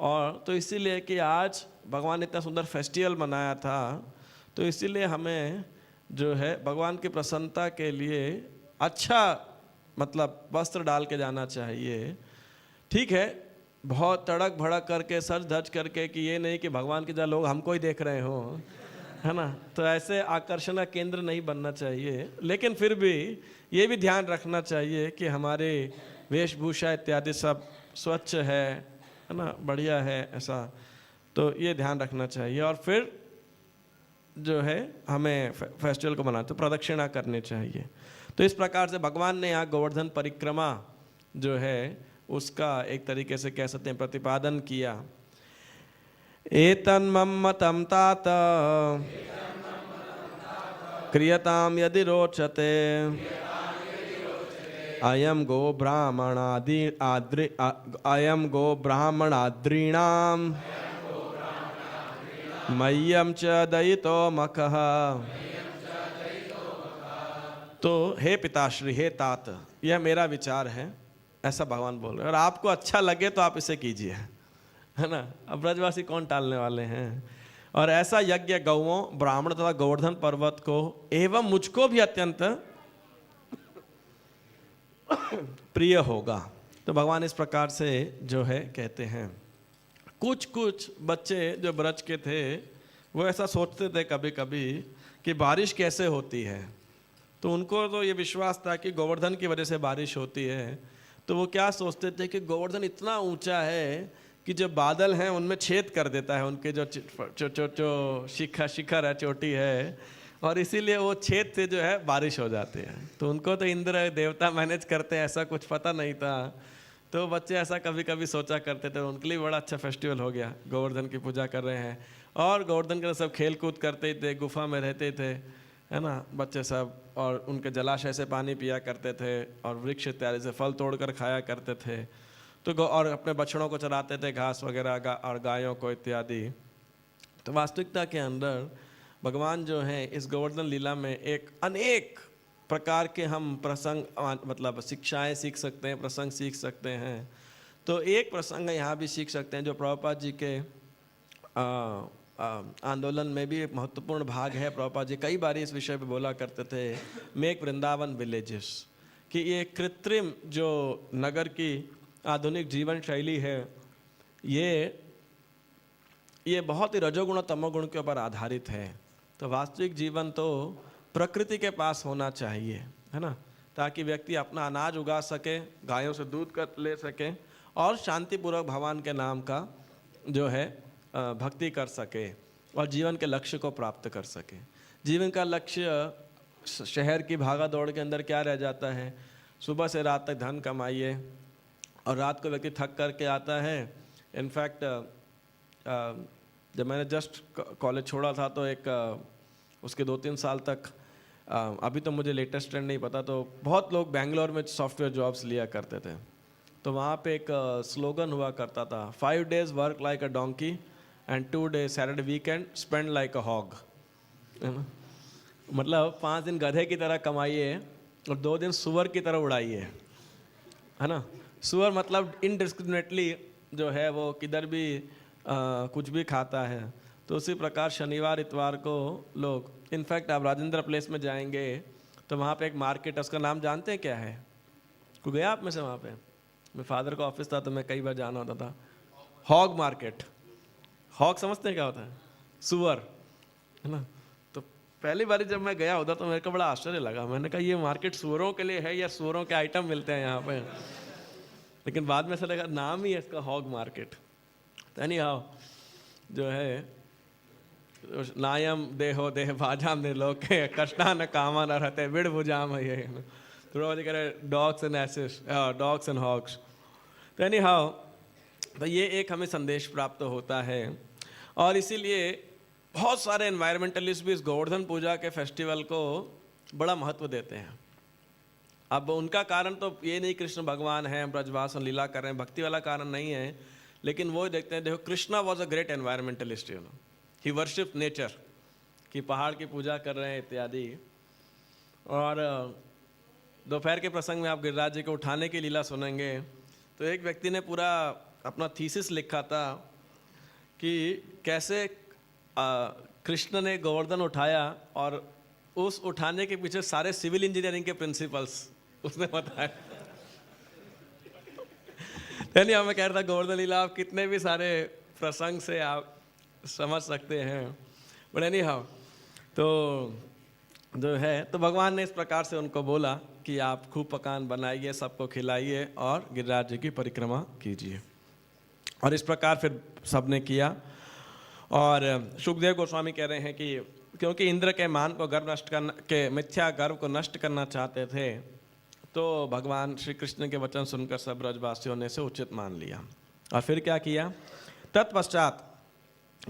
और तो इसीलिए कि आज भगवान इतना सुंदर फेस्टिवल मनाया था, तो इसीलिए हमें जो है भगवान की प्रसन्नता के लिए अच्छा मतलब वस्त्र डाल के जाना चाहिए। ठीक है, बहुत तड़क भड़क करके, सज धज करके, कि ये नहीं कि भगवान के जहाँ लोग हमको ही देख रहे हो, है ना, तो ऐसे आकर्षण का केंद्र नहीं बनना चाहिए। लेकिन फिर भी ये भी ध्यान रखना चाहिए कि हमारे वेशभूषा इत्यादि सब स्वच्छ है ना, बढ़िया है, ऐसा तो ये ध्यान रखना चाहिए। और फिर जो है हमें फेस्टिवल को मनाते, तो प्रदक्षिणा करनी चाहिए। तो इस प्रकार से भगवान ने यहाँ गोवर्धन परिक्रमा जो है उसका एक तरीके से कह सकते हैं प्रतिपादन किया। एतन्मतं तात क्रियताम यदि रोचते अयं गो ब्राह्मणाद्रीणां मह्यं च दयितो मखः। तो हे पिताश्री, हे तात, यह मेरा विचार है, ऐसा भगवान बोल रहे हैं, और आपको अच्छा लगे तो आप इसे कीजिए, है ना। अब ब्रजवासी कौन टालने वाले हैं। और ऐसा यज्ञ गौओं, ब्राह्मण तथा गोवर्धन पर्वत को एवं मुझको भी अत्यंत प्रिय होगा। तो भगवान इस प्रकार से जो है कहते हैं। कुछ बच्चे जो ब्रज के थे वो ऐसा सोचते थे कभी कभी कि बारिश कैसे होती है, तो उनको तो ये विश्वास था कि गोवर्धन की वजह से बारिश होती है। तो वो क्या सोचते थे कि गोवर्धन इतना ऊंचा है कि जो बादल हैं उनमें छेद कर देता है, उनके जो शिखर है, चोटी है, और इसीलिए वो छेद से जो है बारिश हो जाती है। तो उनको तो इंद्र देवता मैनेज करते हैं, ऐसा कुछ पता नहीं था। तो बच्चे ऐसा कभी कभी सोचा करते थे, उनके लिए बड़ा अच्छा फेस्टिवल हो गया, गोवर्धन की पूजा कर रहे हैं। और गोवर्धन के सब खेल कूद करते थे, गुफा में रहते थे, है ना, बच्चे सब, और उनके जलाशय से पानी पिया करते थे और वृक्ष इत्यादि से फल तोड़कर खाया करते थे। तो और अपने बछड़ों को चराते थे, घास वगैरह और गायों को इत्यादि। तो वास्तविकता के अंदर भगवान जो है इस गोवर्धन लीला में एक अनेक प्रकार के हम प्रसंग, मतलब शिक्षाएं सीख सकते हैं, प्रसंग सीख सकते हैं। तो एक प्रसंग यहाँ भी सीख सकते हैं जो प्रभुपाद जी के आंदोलन में भी एक महत्वपूर्ण भाग है। प्रभुपाद जी कई बार इस विषय पे बोला करते थे, मेक वृंदावन विलेजेस, कि ये कृत्रिम जो नगर की आधुनिक जीवन शैली है, ये बहुत ही रजोगुण तमोगुण के ऊपर आधारित है। तो वास्तविक जीवन तो प्रकृति के पास होना चाहिए, है ना, ताकि व्यक्ति अपना अनाज उगा सके, गायों से दूध कर ले सके और शांतिपूर्वक भगवान के नाम का जो है भक्ति कर सके और जीवन के लक्ष्य को प्राप्त कर सके। जीवन का लक्ष्य शहर की भागा दौड़ के अंदर क्या रह जाता है, सुबह से रात तक धन कमाइए और रात को व्यक्ति थक करके आता है। इनफैक्ट जब मैंने जस्ट कॉलेज छोड़ा था तो उसके 2-3 साल तक, अभी तो मुझे लेटेस्ट ट्रेंड नहीं पता, तो बहुत लोग बेंगलोर में सॉफ्टवेयर जॉब्स लिया करते थे। तो वहाँ पे एक स्लोगन हुआ करता था, 5 days work like a donkey and 2 days Saturday weekend spend like a hog. मतलब 5 दिन गधे की तरह कमाइए और 2 दिन सुअर की तरह उड़ाइए, है ना। सुअर मतलब इनडिस्क्रिमिनेटली जो है वो किधर भी कुछ भी खाता है। तो उसी प्रकार शनिवार इतवार को लोग, इनफैक्ट आप राजेंद्र प्लेस में जाएंगे तो वहाँ पे एक मार्केट है, उसका नाम जानते हैं क्या है? को गया आप में से वहाँ पे? मेरे फादर का ऑफिस था तो मैं कई बार जाना होता था। Hog market. हॉग समझते हैं क्या होता है? सुअर, है ना। तो पहली बार जब मैं गया उधर तो मेरे को बड़ा आश्चर्य लगा। मैंने कहा ये मार्केट सुअरों के लिए है या सुअरों के आइटम मिलते हैं यहाँ पे? लेकिन बाद में से लगा नाम ही है इसका हॉग मार्केट। तो एनी हाउ जो है, नायम देहो देह भाजाम ने लोके कष्टा न कामा न रहते विड़ भुजाम ये, थोड़ा बहुत करे dogs and asses, dogs and hogs. तो एनी हाउ, तो ये एक हमें संदेश प्राप्त होता है। और इसीलिए बहुत सारे एनवायरमेंटलिस्ट भी इस गोवर्धन पूजा के फेस्टिवल को बड़ा महत्व देते हैं। अब उनका कारण तो ये नहीं कृष्ण भगवान हैं, ब्रजवास लीला कर रहे हैं, भक्ति वाला कारण नहीं है, लेकिन वो देखते हैं, देखो Krishna was a great environmentalist, you know, he worship nature, कि पहाड़ की पूजा कर रहे हैं इत्यादि। और दोपहर के प्रसंग में आप गिरिराज जी को उठाने की लीला सुनेंगे तो एक व्यक्ति ने पूरा अपना थीसिस लिखा था कि कैसे कृष्ण ने गोवर्धन उठाया और उस उठाने के पीछे सारे सिविल इंजीनियरिंग के प्रिंसिपल्स उसने बताया। यानी हमें कह रहा था गोवर्धन लीला आप कितने भी सारे प्रसंग से आप समझ सकते हैं, बट एनी हाउ तो जो है, तो भगवान ने इस प्रकार से उनको बोला कि आप खूब पकान बनाइए, सबको खिलाइए और गिरिराज जी की परिक्रमा कीजिए। और इस प्रकार फिर सबने किया। और सुखदेव गोस्वामी कह रहे हैं कि क्योंकि इंद्र के मान को गर्व नष्ट करना, के मिथ्या गर्व को नष्ट करना चाहते थे, तो भगवान श्री कृष्ण के वचन सुनकर सब ब्रजवासियों ने इसे उचित मान लिया। और फिर क्या किया, तत्पश्चात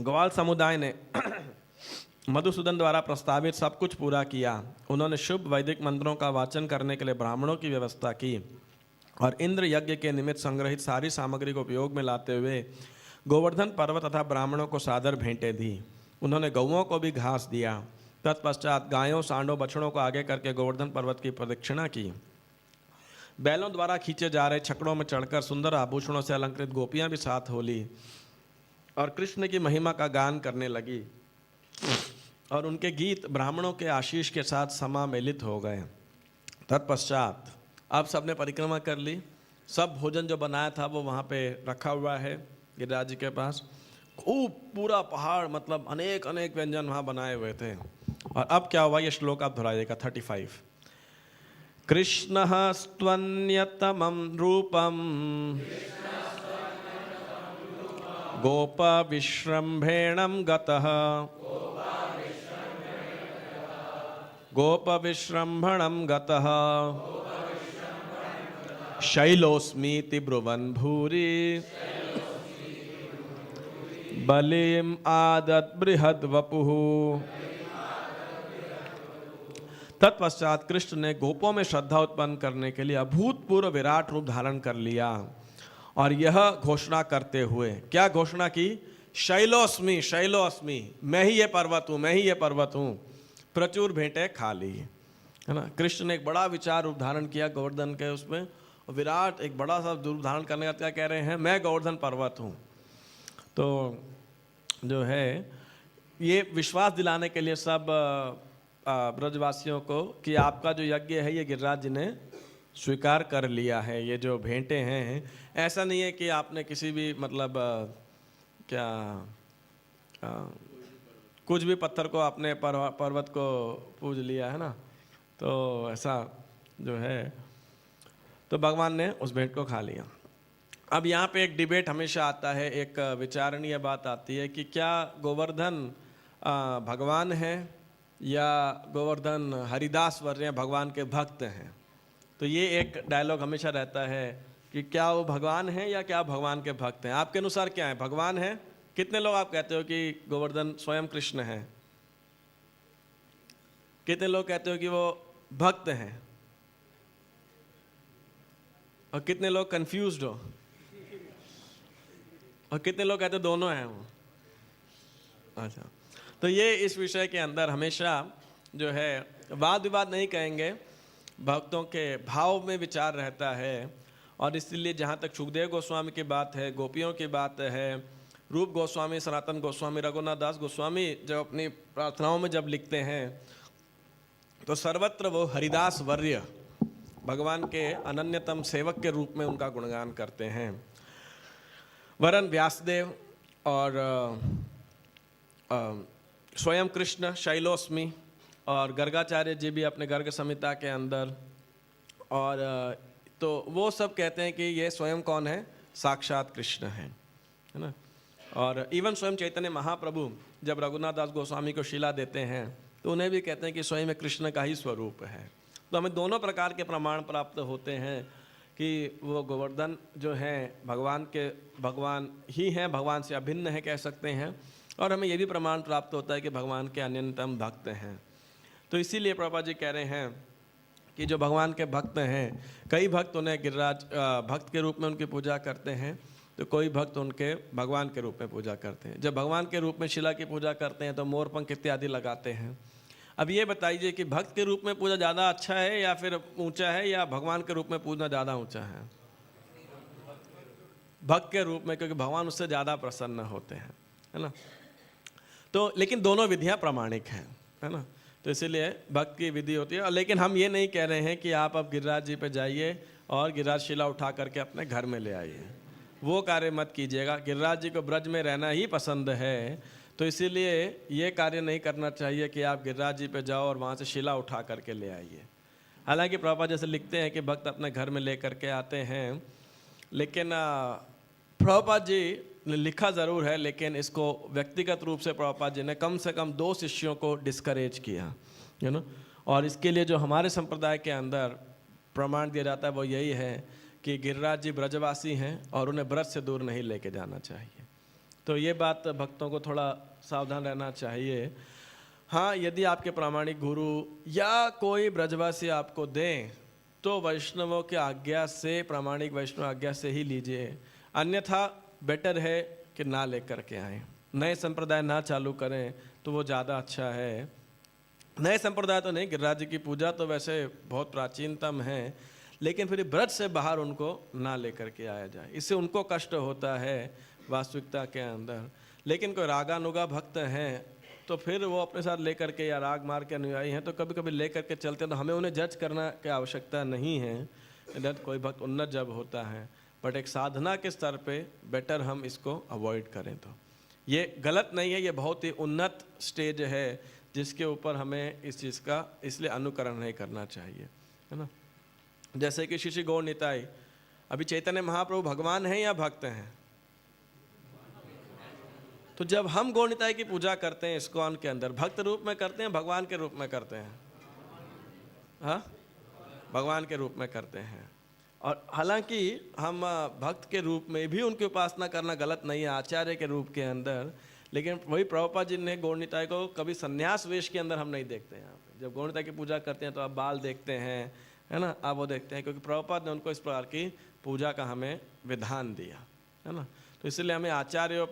ग्वाल समुदाय ने मधुसूदन द्वारा प्रस्तावित सब कुछ पूरा किया। उन्होंने शुभ वैदिक मंत्रों का वाचन करने के लिए ब्राह्मणों की व्यवस्था की और इंद्र यज्ञ के निमित्त संग्रहित सारी सामग्री को उपयोग में लाते हुए गोवर्धन पर्वत तथा ब्राह्मणों को सादर भेंटें दी। उन्होंने गौओं को भी घास दिया। तत्पश्चात गायों, सांडों, बछड़ों को आगे करके गोवर्धन पर्वत की प्रदक्षिणा की। बैलों द्वारा खींचे जा रहे छकड़ों में चढ़कर सुंदर आभूषणों से अलंकृत गोपियां भी साथ हो ली और कृष्ण की महिमा का गान करने लगी और उनके गीत ब्राह्मणों के आशीष के साथ समामेलित हो गए। तत्पश्चात अब सबने परिक्रमा कर ली, सब भोजन जो बनाया था वो वहाँ पे रखा हुआ है गिरिराज जी के पास। खूब पूरा पहाड़, मतलब अनेक अनेक व्यंजन वहाँ बनाए हुए थे। और अब क्या हुआ, ये श्लोक आप दोहराइएगा 35। कृष्णः स्त्वन्यतमं रूपम् गोपविश्रम्भेणं गतः गोपविश्रम्भणं गतः शैलोस्मीति ब्रुवन् भूरि बलिम् आदद्बृहद्वपुः। तत्पश्चात कृष्ण ने गोपों में श्रद्धा उत्पन्न करने के लिए अभूतपूर्व विराट रूप धारण कर लिया और यह घोषणा करते हुए, क्या घोषणा की? शैलोस्मि, शैलोस्मि, मैं ही ये पर्वत हूँ, मैं ही ये पर्वत हूँ। प्रचुर भेंटें खा ली, है ना। कृष्ण ने एक बड़ा विचार रूप धारण किया गोवर्धन के उसमें, और विराट एक बड़ा सा रूप धारण करने का क्या कह रहे हैं? मैं गोवर्धन पर्वत हूँ। तो जो है ये विश्वास दिलाने के लिए सब ब्रजवासियों को कि आपका जो यज्ञ है ये गिरिराज जी ने स्वीकार कर लिया है। ये जो भेंटें हैं, ऐसा नहीं है कि आपने किसी भी मतलब क्या कुछ भी पत्थर को अपने पर्वत को पूज लिया है ना, तो ऐसा जो है, तो भगवान ने उस भेंट को खा लिया। अब यहाँ पे एक डिबेट हमेशा आता है, एक विचारणीय बात आती है कि क्या गोवर्धन भगवान है या गोवर्धन हरिदास वर्य भगवान के भक्त हैं। तो ये एक डायलॉग हमेशा रहता है कि क्या वो भगवान है या क्या भगवान के भक्त हैं। आपके अनुसार क्या है? भगवान है? कितने लोग आप कहते हो कि गोवर्धन स्वयं कृष्ण है? कितने लोग कहते हो कि वो भक्त हैं? और कितने लोग कंफ्यूज्ड हो? और कितने लोग कहते हो दोनों हैं वो? अच्छा, तो ये इस विषय के अंदर हमेशा जो है वाद विवाद नहीं कहेंगे, भक्तों के भाव में विचार रहता है। और इसलिए जहाँ तक सुखदेव गोस्वामी की बात है, गोपियों की बात है, रूप गोस्वामी, सनातन गोस्वामी, रघुनाथ दास गोस्वामी जब अपनी प्रार्थनाओं में जब लिखते हैं तो सर्वत्र वो हरिदास वर्य भगवान के अनन्यतम सेवक के रूप में उनका गुणगान करते हैं। वरन व्यासदेव और स्वयं कृष्ण शैलोस्मि और गर्गाचार्य जी भी अपने गर्ग संहिता के अंदर, और तो वो सब कहते हैं कि ये स्वयं कौन है? साक्षात कृष्ण है ना। और इवन स्वयं चैतन्य महाप्रभु जब रघुनाथ दास गोस्वामी को शिला देते हैं तो उन्हें भी कहते हैं कि स्वयं कृष्ण का ही स्वरूप है। तो हमें दोनों प्रकार के प्रमाण प्राप्त होते हैं कि वो गोवर्धन जो है भगवान ही हैं, भगवान से अभिन्न है कह सकते हैं। और हमें ये भी प्रमाण प्राप्त होता है कि भगवान के अन्यतम भक्त हैं। तो इसीलिए प्रभुपाद जी कह रहे हैं कि जो भगवान के भक्त हैं, कई भक्त उन्हें गिरिराज भक्त के रूप में उनकी पूजा करते हैं, तो कोई भक्त उनके भगवान के रूप में पूजा करते हैं। जब भगवान के रूप में शिला की पूजा करते हैं तो मोर पंख इत्यादि लगाते हैं। अब ये बताइए कि भक्त के रूप में पूजा ज़्यादा अच्छा है या फिर ऊंचा है, या भगवान के रूप में पूजना ज़्यादा ऊंचा है? भक्त के रूप में, क्योंकि भगवान उससे ज़्यादा प्रसन्न होते हैं, है ना। तो लेकिन दोनों विधियां प्रामाणिक हैं, है ना। तो इसीलिए भक्त की विधि होती है। लेकिन हम ये नहीं कह रहे हैं कि आप अब गिरिराज जी पे जाइए और गिरिराज शिला उठा करके अपने घर में ले आइए, वो कार्य मत कीजिएगा। गिरिराज जी को ब्रज में रहना ही पसंद है, तो इसीलिए ये कार्य नहीं करना चाहिए कि आप गिरिराज जी पे जाओ और वहाँ से शिला उठा करके ले आइए। हालांकि प्रभुपाद जैसे लिखते हैं कि भक्त अपने घर में ले करके आते हैं, लेकिन प्रभुपाद जी ने लिखा ज़रूर है, लेकिन इसको व्यक्तिगत रूप से प्रभुपाद जी ने कम से कम 2 शिष्यों को डिस्करेज किया, है ना। और इसके लिए जो हमारे संप्रदाय के अंदर प्रमाण दिया जाता है वो यही है कि गिरिराज जी ब्रजवासी हैं और उन्हें ब्रज से दूर नहीं लेके जाना चाहिए। तो ये बात भक्तों को थोड़ा सावधान रहना चाहिए। हाँ, यदि आपके प्रामाणिक गुरु या कोई ब्रजवासी आपको दें तो वैष्णवों की आज्ञा से, प्रामाणिक वैष्णव आज्ञा से ही लीजिए, अन्यथा बेटर है कि ना लेकर के आएँ। नए संप्रदाय ना चालू करें तो वो ज़्यादा अच्छा है। नए संप्रदाय तो नहीं, गिरिराज जी की पूजा तो वैसे बहुत प्राचीनतम है, लेकिन फिर ब्रज से बाहर उनको ना लेकर के आया जाए, इससे उनको कष्ट होता है वास्तविकता के अंदर। लेकिन कोई रागानुगा भक्त हैं तो फिर वो अपने साथ लेकर के, या राग मार के अनुयायी हैं तो कभी कभी लेकर के चलते हैं, तो हमें उन्हें जज करना की आवश्यकता नहीं है। कोई भक्त उन्नत जब होता है, बट एक साधना के स्तर पे बेटर हम इसको अवॉइड करें। तो ये गलत नहीं है, ये बहुत ही उन्नत स्टेज है जिसके ऊपर हमें इस चीज़ का इसलिए अनुकरण नहीं करना चाहिए, है ना। जैसे कि श्री गौर निताई, अभी चैतन्य महाप्रभु भगवान हैं या भक्त हैं? तो जब हम गौर निताई की पूजा करते हैं इस्कॉन के अंदर, भक्त रूप में करते हैं, भगवान के रूप में करते हैं? हाँ, भगवान के रूप में करते हैं। और हालांकि हम भक्त के रूप में भी उनकी उपासना करना गलत नहीं है, आचार्य के रूप के अंदर, लेकिन वही प्रभुपाद जी ने गौर निताई को कभी संन्यास वेश के अंदर हम नहीं देखते हैं। यहाँ पे जब गौर निताई की पूजा करते हैं तो आप बाल देखते हैं, है ना, आप वो देखते हैं, क्योंकि प्रभुपाद ने उनको इस प्रकार की पूजा का हमें विधान दिया, है ना। तो इसलिए हमें आचार्यों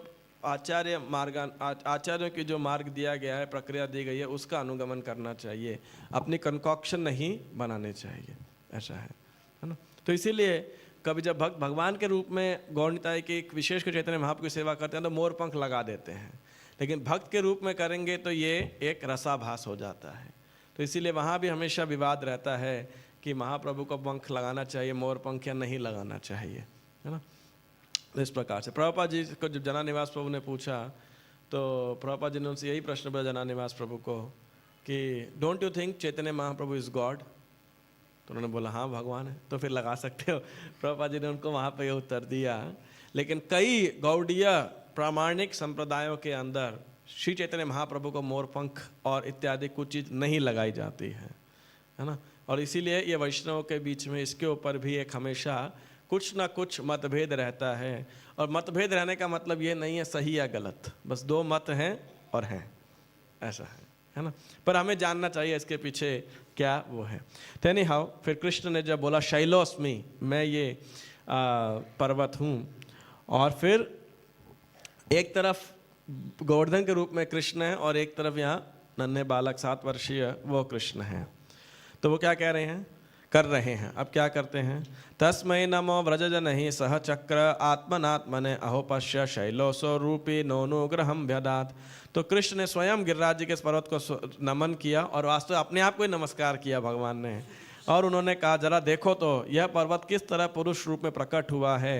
की जो मार्ग दिया गया है, प्रक्रिया दी गई है, उसका अनुगमन करना चाहिए, अपनी कंकॉक्शन नहीं बनाने चाहिए, ऐसा है ना। तो इसीलिए कभी जब भक्त भगवान के रूप में गौर निताई की विशेष कर चैतन्य महाप्रभु की सेवा करते हैं तो मोर पंख लगा देते हैं, लेकिन भक्त के रूप में करेंगे तो ये एक रसाभास हो जाता है। तो इसीलिए वहाँ भी हमेशा विवाद रहता है कि महाप्रभु को पंख लगाना चाहिए, मोर पंख या नहीं लगाना चाहिए, है ना। इस प्रकार से प्रभुपाद जी को जब जनानिवास प्रभु ने पूछा तो प्रभुपाद जी ने उनसे यही प्रश्न पूछा जनानिवास प्रभु को कि don't you think Chaitanya Mahaprabhu is God? तो उन्होंने बोला हाँ भगवान है, तो फिर लगा सकते हो। प्रभुपाद जी ने उनको वहाँ पे उत्तर दिया। लेकिन कई गौड़ीय प्रामाणिक संप्रदायों के अंदर श्री चैतन्य महाप्रभु को मोर पंख और इत्यादि कुछ चीज़ नहीं लगाई जाती है ना। और इसीलिए ये वैष्णवों के बीच में इसके ऊपर भी एक हमेशा कुछ ना कुछ मतभेद रहता है। और मतभेद रहने का मतलब ये नहीं है सही या गलत, बस दो मत हैं और हैं, ऐसा है ना। पर हमें जानना चाहिए इसके पीछे क्या वो है। तो एनी हाउ फिर कृष्ण ने जब बोला शैलोस्मी, मैं ये पर्वत हूँ, और फिर एक तरफ गोवर्धन के रूप में कृष्ण है और एक तरफ यहाँ नन्हे बालक 7 वर्षीय वो कृष्ण हैं। तो वो क्या कह रहे हैं, कर रहे हैं, अब क्या करते हैं, तस्मै नमो व्रजजनहि सह चक्र आत्मनात्मने अहोपश्य शैलोसो रूपी नोनुग्रहम व्यदात। तो कृष्ण ने स्वयं गिरिराज जी के इस पर्वत को नमन किया और वास्तव अपने आप को ही नमस्कार किया भगवान ने। और उन्होंने कहा जरा देखो तो यह पर्वत किस तरह पुरुष रूप में प्रकट हुआ है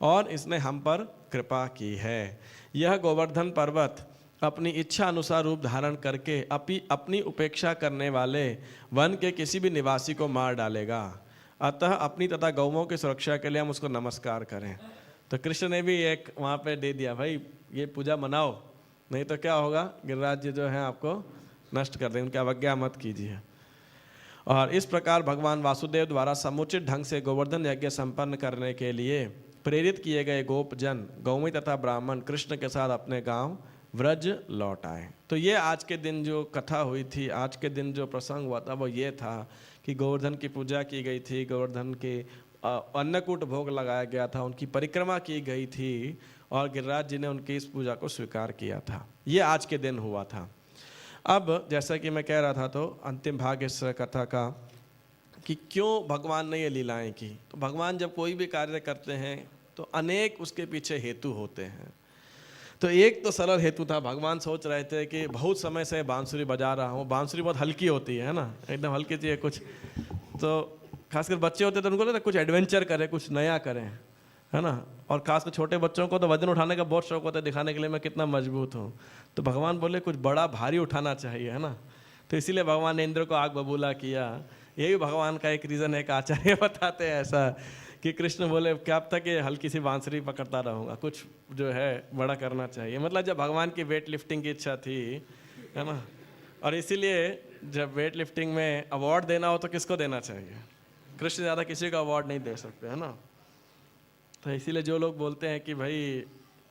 और इसने हम पर कृपा की है। यह गोवर्धन पर्वत अपनी इच्छा अनुसार रूप धारण करके अपनी उपेक्षा करने वाले वन के किसी भी निवासी को मार डालेगा। अतः अपनी तथा गौओं की सुरक्षा के लिए हम उसको नमस्कार करें। तो कृष्ण ने भी एक वहाँ पे दे दिया, भाई ये पूजा मनाओ, नहीं तो क्या होगा, गिरिराज जी जो है आपको नष्ट कर दें, उनकी अवज्ञा मत कीजिए। और इस प्रकार भगवान वासुदेव द्वारा समुचित ढंग से गोवर्धन यज्ञ संपन्न करने के लिए प्रेरित किए गए गोपजन गौमी तथा ब्राह्मण कृष्ण के साथ अपने गांव व्रज लौट आए। तो ये आज के दिन जो कथा हुई थी, आज के दिन जो प्रसंग हुआ था वो ये था कि गोवर्धन की पूजा की गई थी, गोवर्धन के अन्नकूट भोग लगाया गया था, उनकी परिक्रमा की गई थी और गिरिराज जी ने उनकी इस पूजा को स्वीकार किया था। ये आज के दिन हुआ था। अब जैसा कि मैं कह रहा था तो अंतिम भाग इस कथा का कि क्यों भगवान ने ये लीलाएं की। तो भगवान जब कोई भी कार्य करते हैं तो अनेक उसके पीछे हेतु होते हैं। तो एक तो सरल हेतु था, भगवान सोच रहे थे कि बहुत समय से बांसुरी बजा रहा हूँ, बांसुरी बहुत हल्की होती है ना, एकदम हल्की चाहिए कुछ, तो खासकर बच्चे होते तो उनको लगता कुछ एडवेंचर करें, कुछ नया करें, है ना। और खासकर छोटे बच्चों को तो वजन उठाने का बहुत शौक होता है, दिखाने के लिए मैं कितना मजबूत हूँ। तो भगवान बोले कुछ बड़ा भारी उठाना चाहिए, है ना। तो इसीलिए भगवान ने इंद्र को आग बबूला किया। ये भी भगवान का एक रीज़न है, एक आचार्य बताते हैं ऐसा कि कृष्ण बोले क्या तक ये हल्की सी बांसुरी पकड़ता रहूँगा, कुछ जो है बड़ा करना चाहिए। मतलब जब भगवान की वेट लिफ्टिंग की इच्छा थी, है ना। और इसीलिए जब वेट लिफ्टिंग में अवार्ड देना हो तो किसको देना चाहिए, कृष्ण ज़्यादा किसी को अवार्ड नहीं दे सकते, है ना। तो इसीलिए जो लोग बोलते हैं कि भाई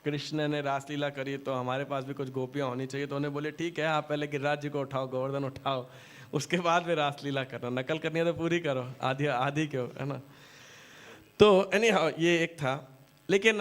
कृष्ण ने रासलीला करी तो हमारे पास भी कुछ गोपियाँ होनी चाहिए, तो उन्हें बोले ठीक है आप पहले गिरिराज जी को उठाओ, गोवर्धन उठाओ, उसके बाद में रासलीला करना, नकल करनी है तो पूरी करो, आधी क्यों, है ना। तो एनी हाउ ये एक था। लेकिन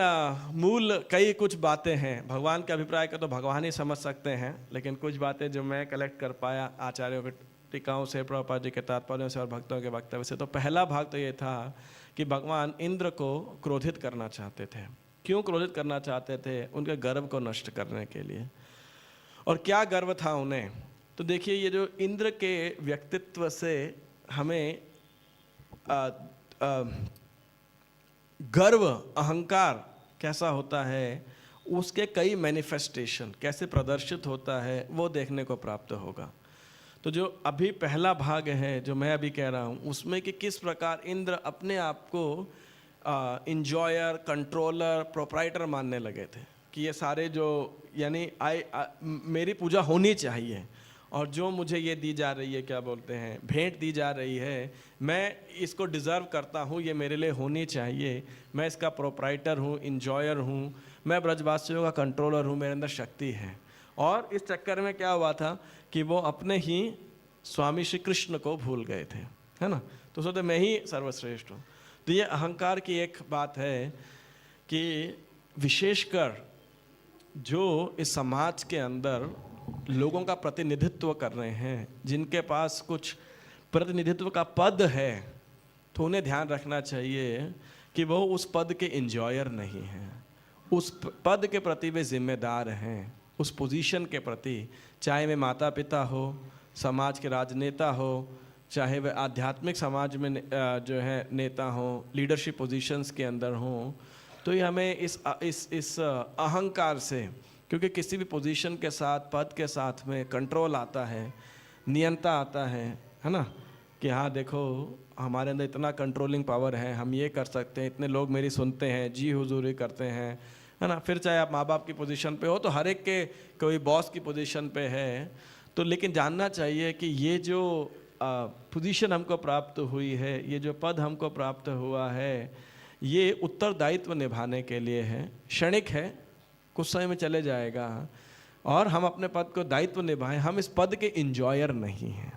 मूल कई कुछ बातें हैं, भगवान के अभिप्राय का तो भगवान ही समझ सकते हैं, लेकिन कुछ बातें जो मैं कलेक्ट कर पाया आचार्यों के टीकाओं से, प्रभुपाद जी के तात्पर्यों से और भक्तों के वक्तव्य से। तो पहला भाग तो ये था कि भगवान इंद्र को क्रोधित करना चाहते थे। क्यों क्रोधित करना चाहते थे, उनके गर्व को नष्ट करने के लिए। और क्या गर्व था उन्हें, तो देखिए ये जो इंद्र के व्यक्तित्व से हमें गर्व, अहंकार कैसा होता है, उसके कई मैनिफेस्टेशन कैसे प्रदर्शित होता है वो देखने को प्राप्त होगा। तो जो अभी पहला भाग है जो मैं अभी कह रहा हूँ उसमें कि किस प्रकार इंद्र अपने आप को इंजॉयर, कंट्रोलर, प्रोप्राइटर मानने लगे थे कि ये सारे जो यानी मेरी पूजा होनी चाहिए और जो मुझे ये दी जा रही है, क्या बोलते हैं, भेंट दी जा रही है, मैं इसको डिज़र्व करता हूँ, ये मेरे लिए होनी चाहिए, मैं इसका प्रोप्राइटर हूँ, इंजॉयर हूँ, मैं ब्रजवासियों का कंट्रोलर हूँ, मेरे अंदर शक्ति है। और इस चक्कर में क्या हुआ था कि वो अपने ही स्वामी श्री कृष्ण को भूल गए थे, है ना। तो सोचते मैं ही सर्वश्रेष्ठ हूँ। तो ये अहंकार की एक बात है कि विशेषकर जो इस समाज के अंदर लोगों का प्रतिनिधित्व कर रहे हैं, जिनके पास कुछ प्रतिनिधित्व का पद है, तो उन्हें ध्यान रखना चाहिए कि वो उस पद के इंजॉयर नहीं हैं, उस पद के प्रति वे जिम्मेदार हैं, उस पोजीशन के प्रति, चाहे वे माता पिता हो, समाज के राजनेता हो, चाहे वे आध्यात्मिक समाज में जो है नेता हो, लीडरशिप पोजीशंस के अंदर हो। तो ये हमें इस अहंकार से, क्योंकि किसी भी पोजीशन के साथ, पद के साथ में कंट्रोल आता है, नियंता आता है ना, कि हाँ देखो हमारे अंदर इतना कंट्रोलिंग पावर है, हम ये कर सकते हैं, इतने लोग मेरी सुनते हैं, जी हुजूरी करते हैं, है ना। फिर चाहे आप माँ बाप की पोजीशन पे हो तो हर एक के कोई बॉस की पोजीशन पे है, तो लेकिन जानना चाहिए कि ये जो पोजीशन हमको प्राप्त हुई है, ये जो पद हमको प्राप्त हुआ है, ये उत्तरदायित्व निभाने के लिए है, क्षणिक है, कुछ समय में चले जाएगा, और हम अपने पद को दायित्व निभाएं। हम इस पद के इंजॉयर नहीं हैं,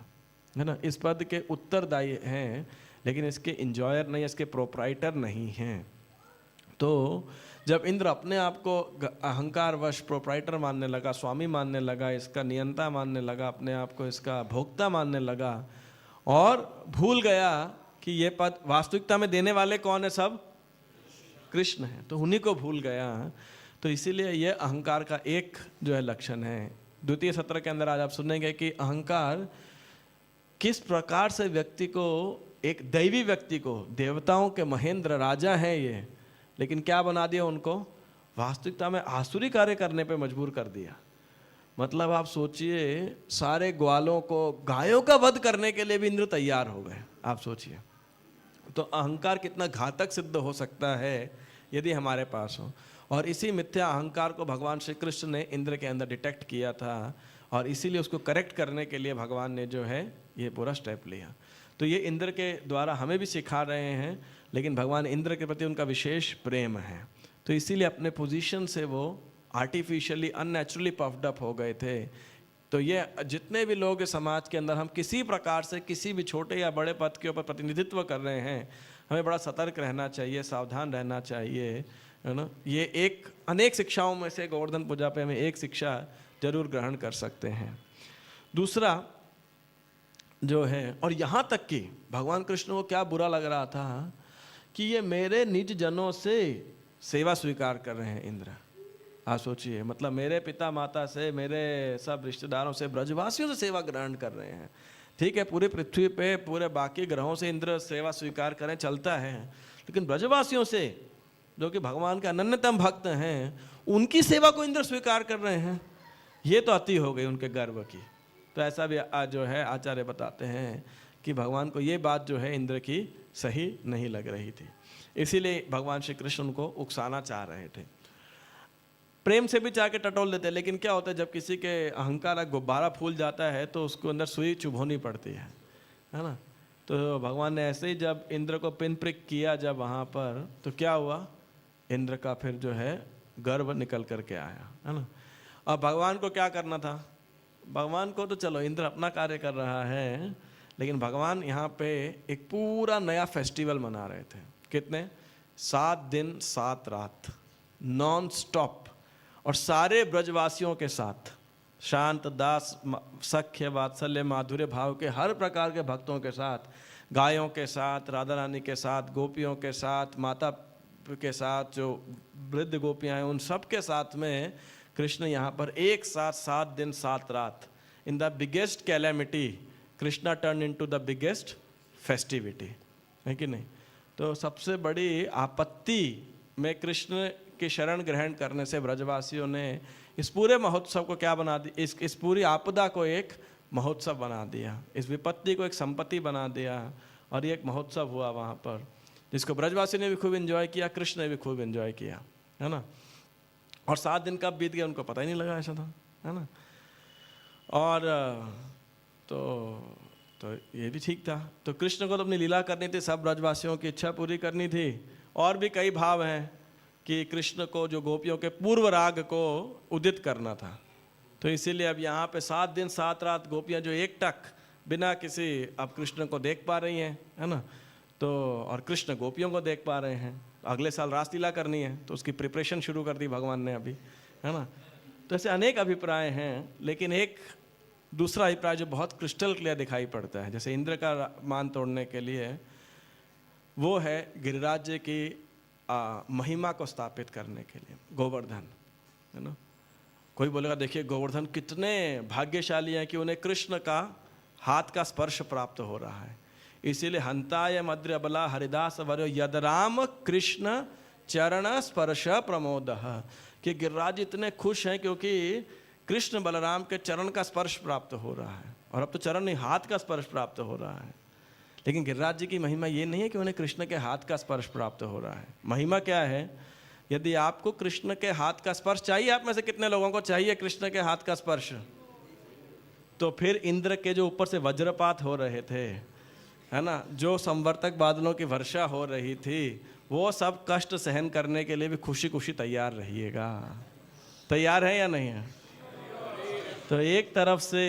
है ना, इस पद के उत्तरदायी हैं, लेकिन इसके इंजॉयर नहीं, इसके प्रोप्राइटर नहीं हैं। तो जब इंद्र अपने आप को अहंकारवश प्रोप्राइटर मानने लगा, स्वामी मानने लगा, इसका नियंता मानने लगा, अपने आप को इसका भोक्ता मानने लगा, और भूल गया कि ये पद वास्तविकता में देने वाले कौन है, सब कृष्ण है, तो उन्हीं को भूल गया। तो इसीलिए ये अहंकार का एक जो है लक्षण है। द्वितीय सत्र के अंदर आज आप सुनेंगे कि अहंकार किस प्रकार से व्यक्ति को, एक दैवी व्यक्ति को, देवताओं के महेंद्र राजा हैं ये, लेकिन क्या बना दिया उनको, वास्तविकता में आसुरी कार्य करने पे मजबूर कर दिया। मतलब आप सोचिए, सारे ग्वालों को, गायों का वध करने के लिए भी इंद्र तैयार हो गए, आप सोचिए। तो अहंकार कितना घातक सिद्ध हो सकता है यदि हमारे पास हो। और इसी मिथ्या अहंकार को भगवान श्री कृष्ण ने इंद्र के अंदर डिटेक्ट किया था, और इसीलिए उसको करेक्ट करने के लिए भगवान ने जो है ये पूरा स्टेप लिया। तो ये इंद्र के द्वारा हमें भी सिखा रहे हैं, लेकिन भगवान इंद्र के प्रति उनका विशेष प्रेम है, तो इसीलिए अपने पोजीशन से वो आर्टिफिशियली, अननेचुरली पफ्ड अप हो गए थे। तो ये जितने भी लोग समाज के अंदर हम किसी प्रकार से किसी भी छोटे या बड़े पद के ऊपर प्रतिनिधित्व कर रहे हैं, हमें बड़ा सतर्क रहना चाहिए, सावधान रहना चाहिए, है ना। ये एक अनेक शिक्षाओं में से गोवर्धन पूजा पे हमें एक शिक्षा जरूर ग्रहण कर सकते हैं। दूसरा जो है, और यहाँ तक कि भगवान कृष्ण को क्या बुरा लग रहा था कि ये मेरे निज जनों से सेवा स्वीकार कर रहे हैं इंद्र। आप सोचिए, मतलब मेरे पिता माता से, मेरे सब रिश्तेदारों से, ब्रजवासियों से सेवा ग्रहण कर रहे हैं। ठीक है, पूरे पृथ्वी पे, पूरे बाकी ग्रहों से इंद्र सेवा स्वीकार करें, चलता है, लेकिन ब्रजवासियों से, जो कि भगवान के अनन्यतम भक्त हैं, उनकी सेवा को इंद्र स्वीकार कर रहे हैं, ये तो अति हो गई उनके गर्व की। तो ऐसा भी जो है आचार्य बताते हैं कि भगवान को ये बात जो है इंद्र की सही नहीं लग रही थी, इसीलिए भगवान श्री कृष्ण उनको उकसाना चाह रहे थे। प्रेम से भी चाह के टटोल देते, लेकिन क्या होता है, जब किसी के अहंकार का गुब्बारा फूल जाता है तो उसको अंदर सुई चुभोनी पड़ती है ना। तो भगवान ने ऐसे ही जब इंद्र को पिन प्रिक किया जब वहाँ पर, तो क्या हुआ, इंद्र का फिर जो है गर्व निकल करके आया, है ना। अब भगवान को क्या करना था, भगवान को तो चलो इंद्र अपना कार्य कर रहा है, लेकिन भगवान यहाँ पे एक पूरा नया फेस्टिवल मना रहे थे। कितने, 7 दिन 7 रात नॉन स्टॉप, और सारे ब्रजवासियों के साथ, शांत, दास, सख्य, वात्सल्य, माधुर्य भाव के हर प्रकार के भक्तों के साथ, गायों के साथ, राधा रानी के साथ, गोपियों के साथ, माता के साथ, जो वृद्ध गोपियाँ हैं उन सब के साथ में कृष्ण यहाँ पर एक साथ 7 दिन 7 रात, in the biggest calamity Krishna turn into the biggest festivity, है कि नहीं। तो सबसे बड़ी आपत्ति में कृष्ण के शरण ग्रहण करने से ब्रजवासियों ने इस पूरे महोत्सव को क्या बना दी, इस पूरी आपदा को एक महोत्सव बना दिया, इस विपत्ति को एक संपत्ति बना दिया और ये एक महोत्सव हुआ वहाँ पर, जिसको ब्रजवासी ने भी खूब एंजॉय किया, कृष्ण ने भी खूब एंजॉय किया, है ना। और 7 दिन कब बीत गया उनको पता ही नहीं लगा, ऐसा था, है ना। और तो ये भी ठीक था। तो कृष्ण को तो अपनी लीला करनी थी, सब ब्रजवासियों की इच्छा पूरी करनी थी। और भी कई भाव हैं कि कृष्ण को जो गोपियों के पूर्व राग को उदित करना था, तो इसीलिए अब यहाँ पे 7 दिन 7 रात गोपियाँ जो एकटक बिना किसी अब कृष्ण को देख पा रही हैं, है ना। तो और कृष्ण गोपियों को देख पा रहे हैं। अगले साल रासलीला करनी है तो उसकी प्रिपरेशन शुरू कर दी भगवान ने अभी, है ना। तो ऐसे अनेक अभिप्राय हैं, लेकिन एक दूसरा अभिप्राय जो बहुत क्रिस्टल क्लियर दिखाई पड़ता है, जैसे इंद्र का मान तोड़ने के लिए, वो है गिरिराज की महिमा को स्थापित करने के लिए गोवर्धन, है ना। कोई बोलेगा देखिए गोवर्धन कितने भाग्यशाली हैं कि उन्हें कृष्ण का हाथ का स्पर्श प्राप्त हो रहा है, इसीलिए हंताय मद्र अबला हरिदास वर्यो यदराम कृष्ण चरण स्पर्श प्रमोद, कि गिरिराज इतने खुश हैं क्योंकि कृष्ण बलराम के चरण का स्पर्श प्राप्त हो रहा है। और अब तो चरण नहीं, हाथ का स्पर्श प्राप्त हो रहा है। लेकिन गिरिराज जी की महिमा ये नहीं है कि उन्हें कृष्ण के हाथ का स्पर्श प्राप्त हो रहा है। महिमा क्या है, यदि आपको कृष्ण के हाथ का स्पर्श चाहिए, आप में से कितने लोगों को चाहिए कृष्ण के हाथ का स्पर्श, तो फिर इंद्र के जो ऊपर से वज्रपात हो रहे थे, है ना, जो संवर्तक बादलों की वर्षा हो रही थी, वो सब कष्ट सहन करने के लिए भी खुशी खुशी तैयार रहिएगा। तैयार है या नहीं है? तो एक तरफ से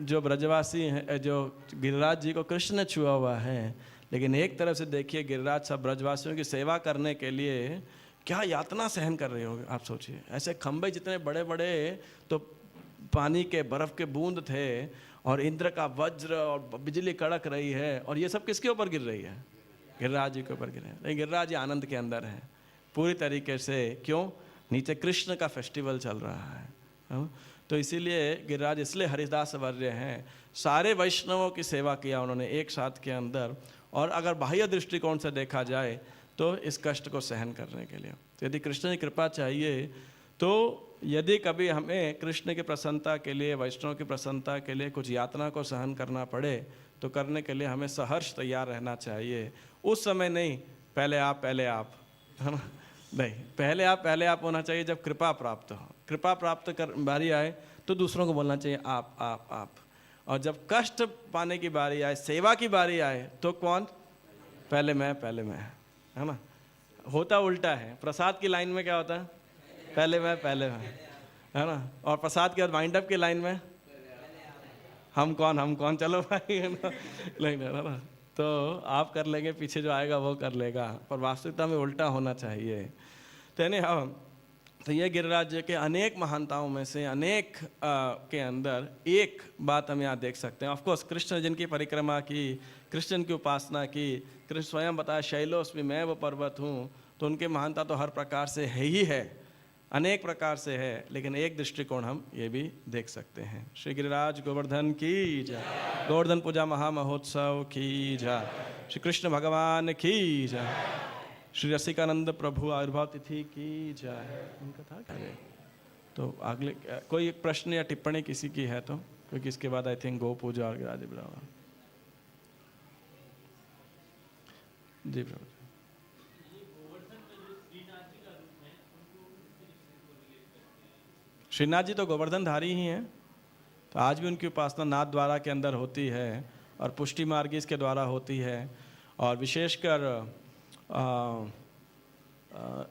जो ब्रजवासी हैं, जो गिरिराज जी को कृष्ण ने छुआ हुआ है, लेकिन एक तरफ से देखिए गिरिराज सब ब्रजवासियों की सेवा करने के लिए क्या यातना सहन कर रहे होंगे। आप सोचिए, ऐसे खंबे जितने बड़े बड़े तो पानी के बर्फ के बूंद थे, और इंद्र का वज्र और बिजली कड़क रही है, और ये सब किसके ऊपर गिर रही है? गिरिराज जी के ऊपर गिर रहे हैं। गिरिराज जी आनंद के अंदर है पूरी तरीके से। क्यों? नीचे कृष्ण का फेस्टिवल चल रहा है। तो इसीलिए गिरिराज इसलिए हरिदास वर्य हैं। सारे वैष्णवों की सेवा किया उन्होंने एक साथ के अंदर। और अगर बाह्य दृष्टिकोण से देखा जाए तो इस कष्ट को सहन करने के लिए, तो यदि कृष्ण की कृपा चाहिए, तो यदि कभी हमें कृष्ण की प्रसन्नता के लिए, वैष्णव की प्रसन्नता के लिए कुछ यातना को सहन करना पड़े, तो करने के लिए हमें सहर्ष तैयार रहना चाहिए। उस समय नहीं पहले आप, है ना, नहीं, पहले आप होना चाहिए जब कृपा प्राप्त हो। कृपा प्राप्त कर बारी आए तो दूसरों को बोलना चाहिए आप। और जब कष्ट पाने की बारी आए, सेवा की बारी आए, तो कौन? पहले मैं, है ना। होता उल्टा है। प्रसाद की लाइन में क्या होता है? पहले मैं, है ना। और प्रसाद के बाद वाइंड अप की लाइन में हम कौन, चलो भाई, है ना, लाइन है ना। तो आप कर लेंगे, पीछे जो आएगा वो कर लेगा, पर वास्तविकता में उल्टा होना चाहिए। तो यानी तो ये गिरिराज के अनेक महानताओं में से अनेक के अंदर एक बात हम यहाँ देख सकते हैं। ऑफकोर्स कृष्ण जिनकी परिक्रमा की, कृष्ण की उपासना की, कृष्ण स्वयं बताया शैलोस भी मैं वो पर्वत हूँ, तो उनके महानता तो हर प्रकार से है ही है, अनेक प्रकार से है। लेकिन एक दृष्टिकोण हम ये भी देख सकते हैं। श्री गिरिराज गोवर्धन की जय, गोवर्धन पूजा महामहोत्सव की जय, श्री कृष्ण भगवान की जय, श्री रसिकानंद प्रभु आविर्भाव तिथि की जय। उनका था क्या? तो अगले कोई एक प्रश्न या टिप्पणी किसी की है तो, क्योंकि इसके बाद आई थिंक गो पूजा और गिरिराज ब्रह्मा। जी प्रभु। श्रीनाथ जी तो गोवर्धनधारी ही हैं, तो आज भी उनकी उपासना नाथ द्वारा के अंदर होती है और पुष्टि मार्गी इसके द्वारा होती है। और विशेषकर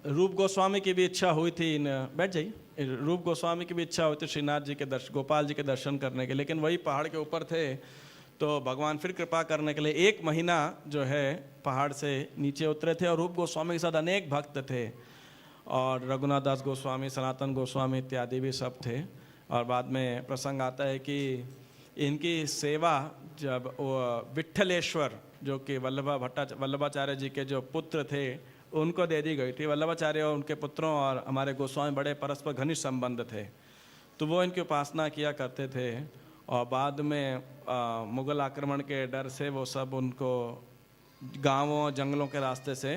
रूप गोस्वामी की भी इच्छा हुई थी, बैठ जाइए, रूप गोस्वामी की भी इच्छा हुई थी श्रीनाथ जी के गोपाल जी के दर्शन करने के, लेकिन वही पहाड़ के ऊपर थे। तो भगवान फिर कृपा करने के लिए 1 महीना जो है पहाड़ से नीचे उतरे थे, और रूप गोस्वामी के साथ अनेक भक्त थे, और रघुनाथ दास गोस्वामी, सनातन गोस्वामी इत्यादि भी सब थे। और बाद में प्रसंग आता है कि इनकी सेवा जब विट्ठलेश्वर जो कि वल्लभाचार्य जी के जो पुत्र थे उनको दे दी गई थी। वल्लभाचार्य और उनके पुत्रों और हमारे गोस्वामी बड़े परस्पर घनिष्ठ संबंध थे, तो वो इनकी उपासना किया करते थे। और बाद में मुग़ल आक्रमण के डर से वो सब उनको गांवों जंगलों के रास्ते से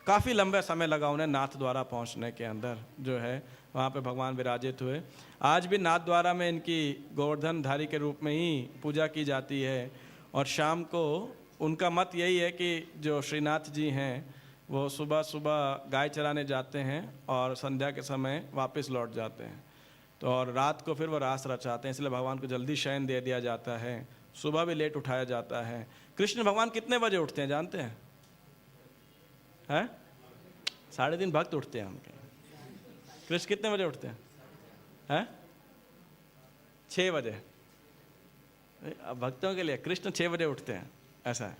काफ़ी लंबे समय लगा उन्हें नाथ द्वारा पहुंचने के अंदर जो है वहाँ पे भगवान विराजित हुए। आज भी नाथ द्वारा में इनकी गोवर्धन धारी के रूप में ही पूजा की जाती है। और शाम को उनका मत यही है कि जो श्रीनाथ जी हैं वो सुबह सुबह गाय चराने जाते हैं और संध्या के समय वापस लौट जाते हैं। तो और रात को फिर वो रास रचाते हैं, इसलिए भगवान को जल्दी शयन दे दिया जाता है, सुबह भी लेट उठाया जाता है। कृष्ण भगवान कितने बजे उठते हैं जानते हैं? 3:30 भक्त उठते हैं उनके। कृष्ण कितने बजे उठते हैं? 6 बजे। अब भक्तों के लिए कृष्ण 6 बजे उठते हैं, ऐसा है।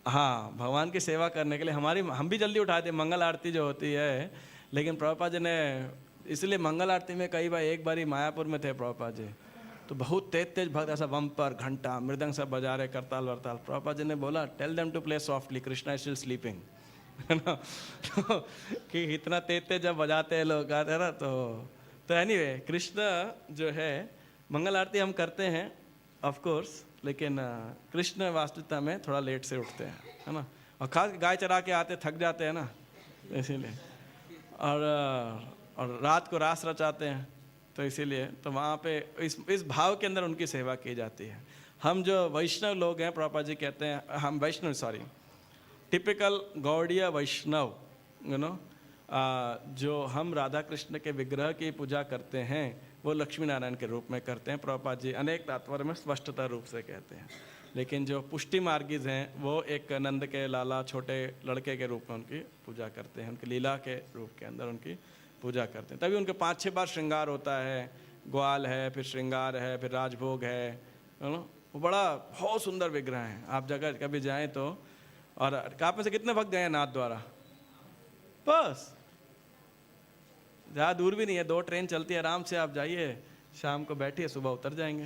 हाँ, भगवान की सेवा करने के लिए हम भी जल्दी उठाते हैं। मंगल आरती जो होती है, लेकिन प्रभुपाद जी ने इसलिए मंगल आरती में कई बार, एक बारी मायापुर में थे प्रभुपाद जी, तो बहुत तेज भक्त ऐसा बम्पर घंटा मृदंग सब बजा रहे, करताल वरताल। प्रभुपाद जी ने बोला tell them to play softly, Krishna is still sleeping, है ना। कि इतना तेज जब बजाते हैं लोग आते हैं ना। तो एनीवे कृष्ण जो है, मंगल आरती हम करते हैं ऑफ कोर्स, लेकिन कृष्ण वास्तविकता में थोड़ा लेट से उठते हैं, है ना। और खास गाय चरा के आते थक जाते हैं ना, इसीलिए। और रात को रास रचाते हैं, तो इसीलिए तो वहाँ पे इस भाव के अंदर उनकी सेवा की जाती है। हम जो वैष्णव लोग हैं, प्रभुपाद जी कहते हैं, हम Vaishnav typical Gaudiya Vaishnav, you know, जो हम राधा कृष्ण के विग्रह की पूजा करते हैं वो लक्ष्मी नारायण के रूप में करते हैं। प्रभुपाद जी अनेक तात्पर्य में स्पष्टता रूप से कहते हैं। लेकिन जो पुष्टि मार्गीज हैं वो एक नंद के लाला छोटे लड़के के रूप में उनकी पूजा करते हैं, उनकी लीला के रूप के अंदर उनकी पूजा करते हैं। तभी उनके 5-6 बार श्रृंगार होता है, ग्वाल है, फिर श्रृंगार है, फिर राजभोग है, वो बड़ा बहुत सुंदर विग्रह हैं। आप जगह कभी जाएं तो। और आप में से कितने भक्त गए हैं नाथ द्वारा? बस ज़्यादा दूर भी नहीं है, 2 ट्रेन चलती है, आराम से आप जाइए, शाम को बैठिए, सुबह उतर जाएंगे,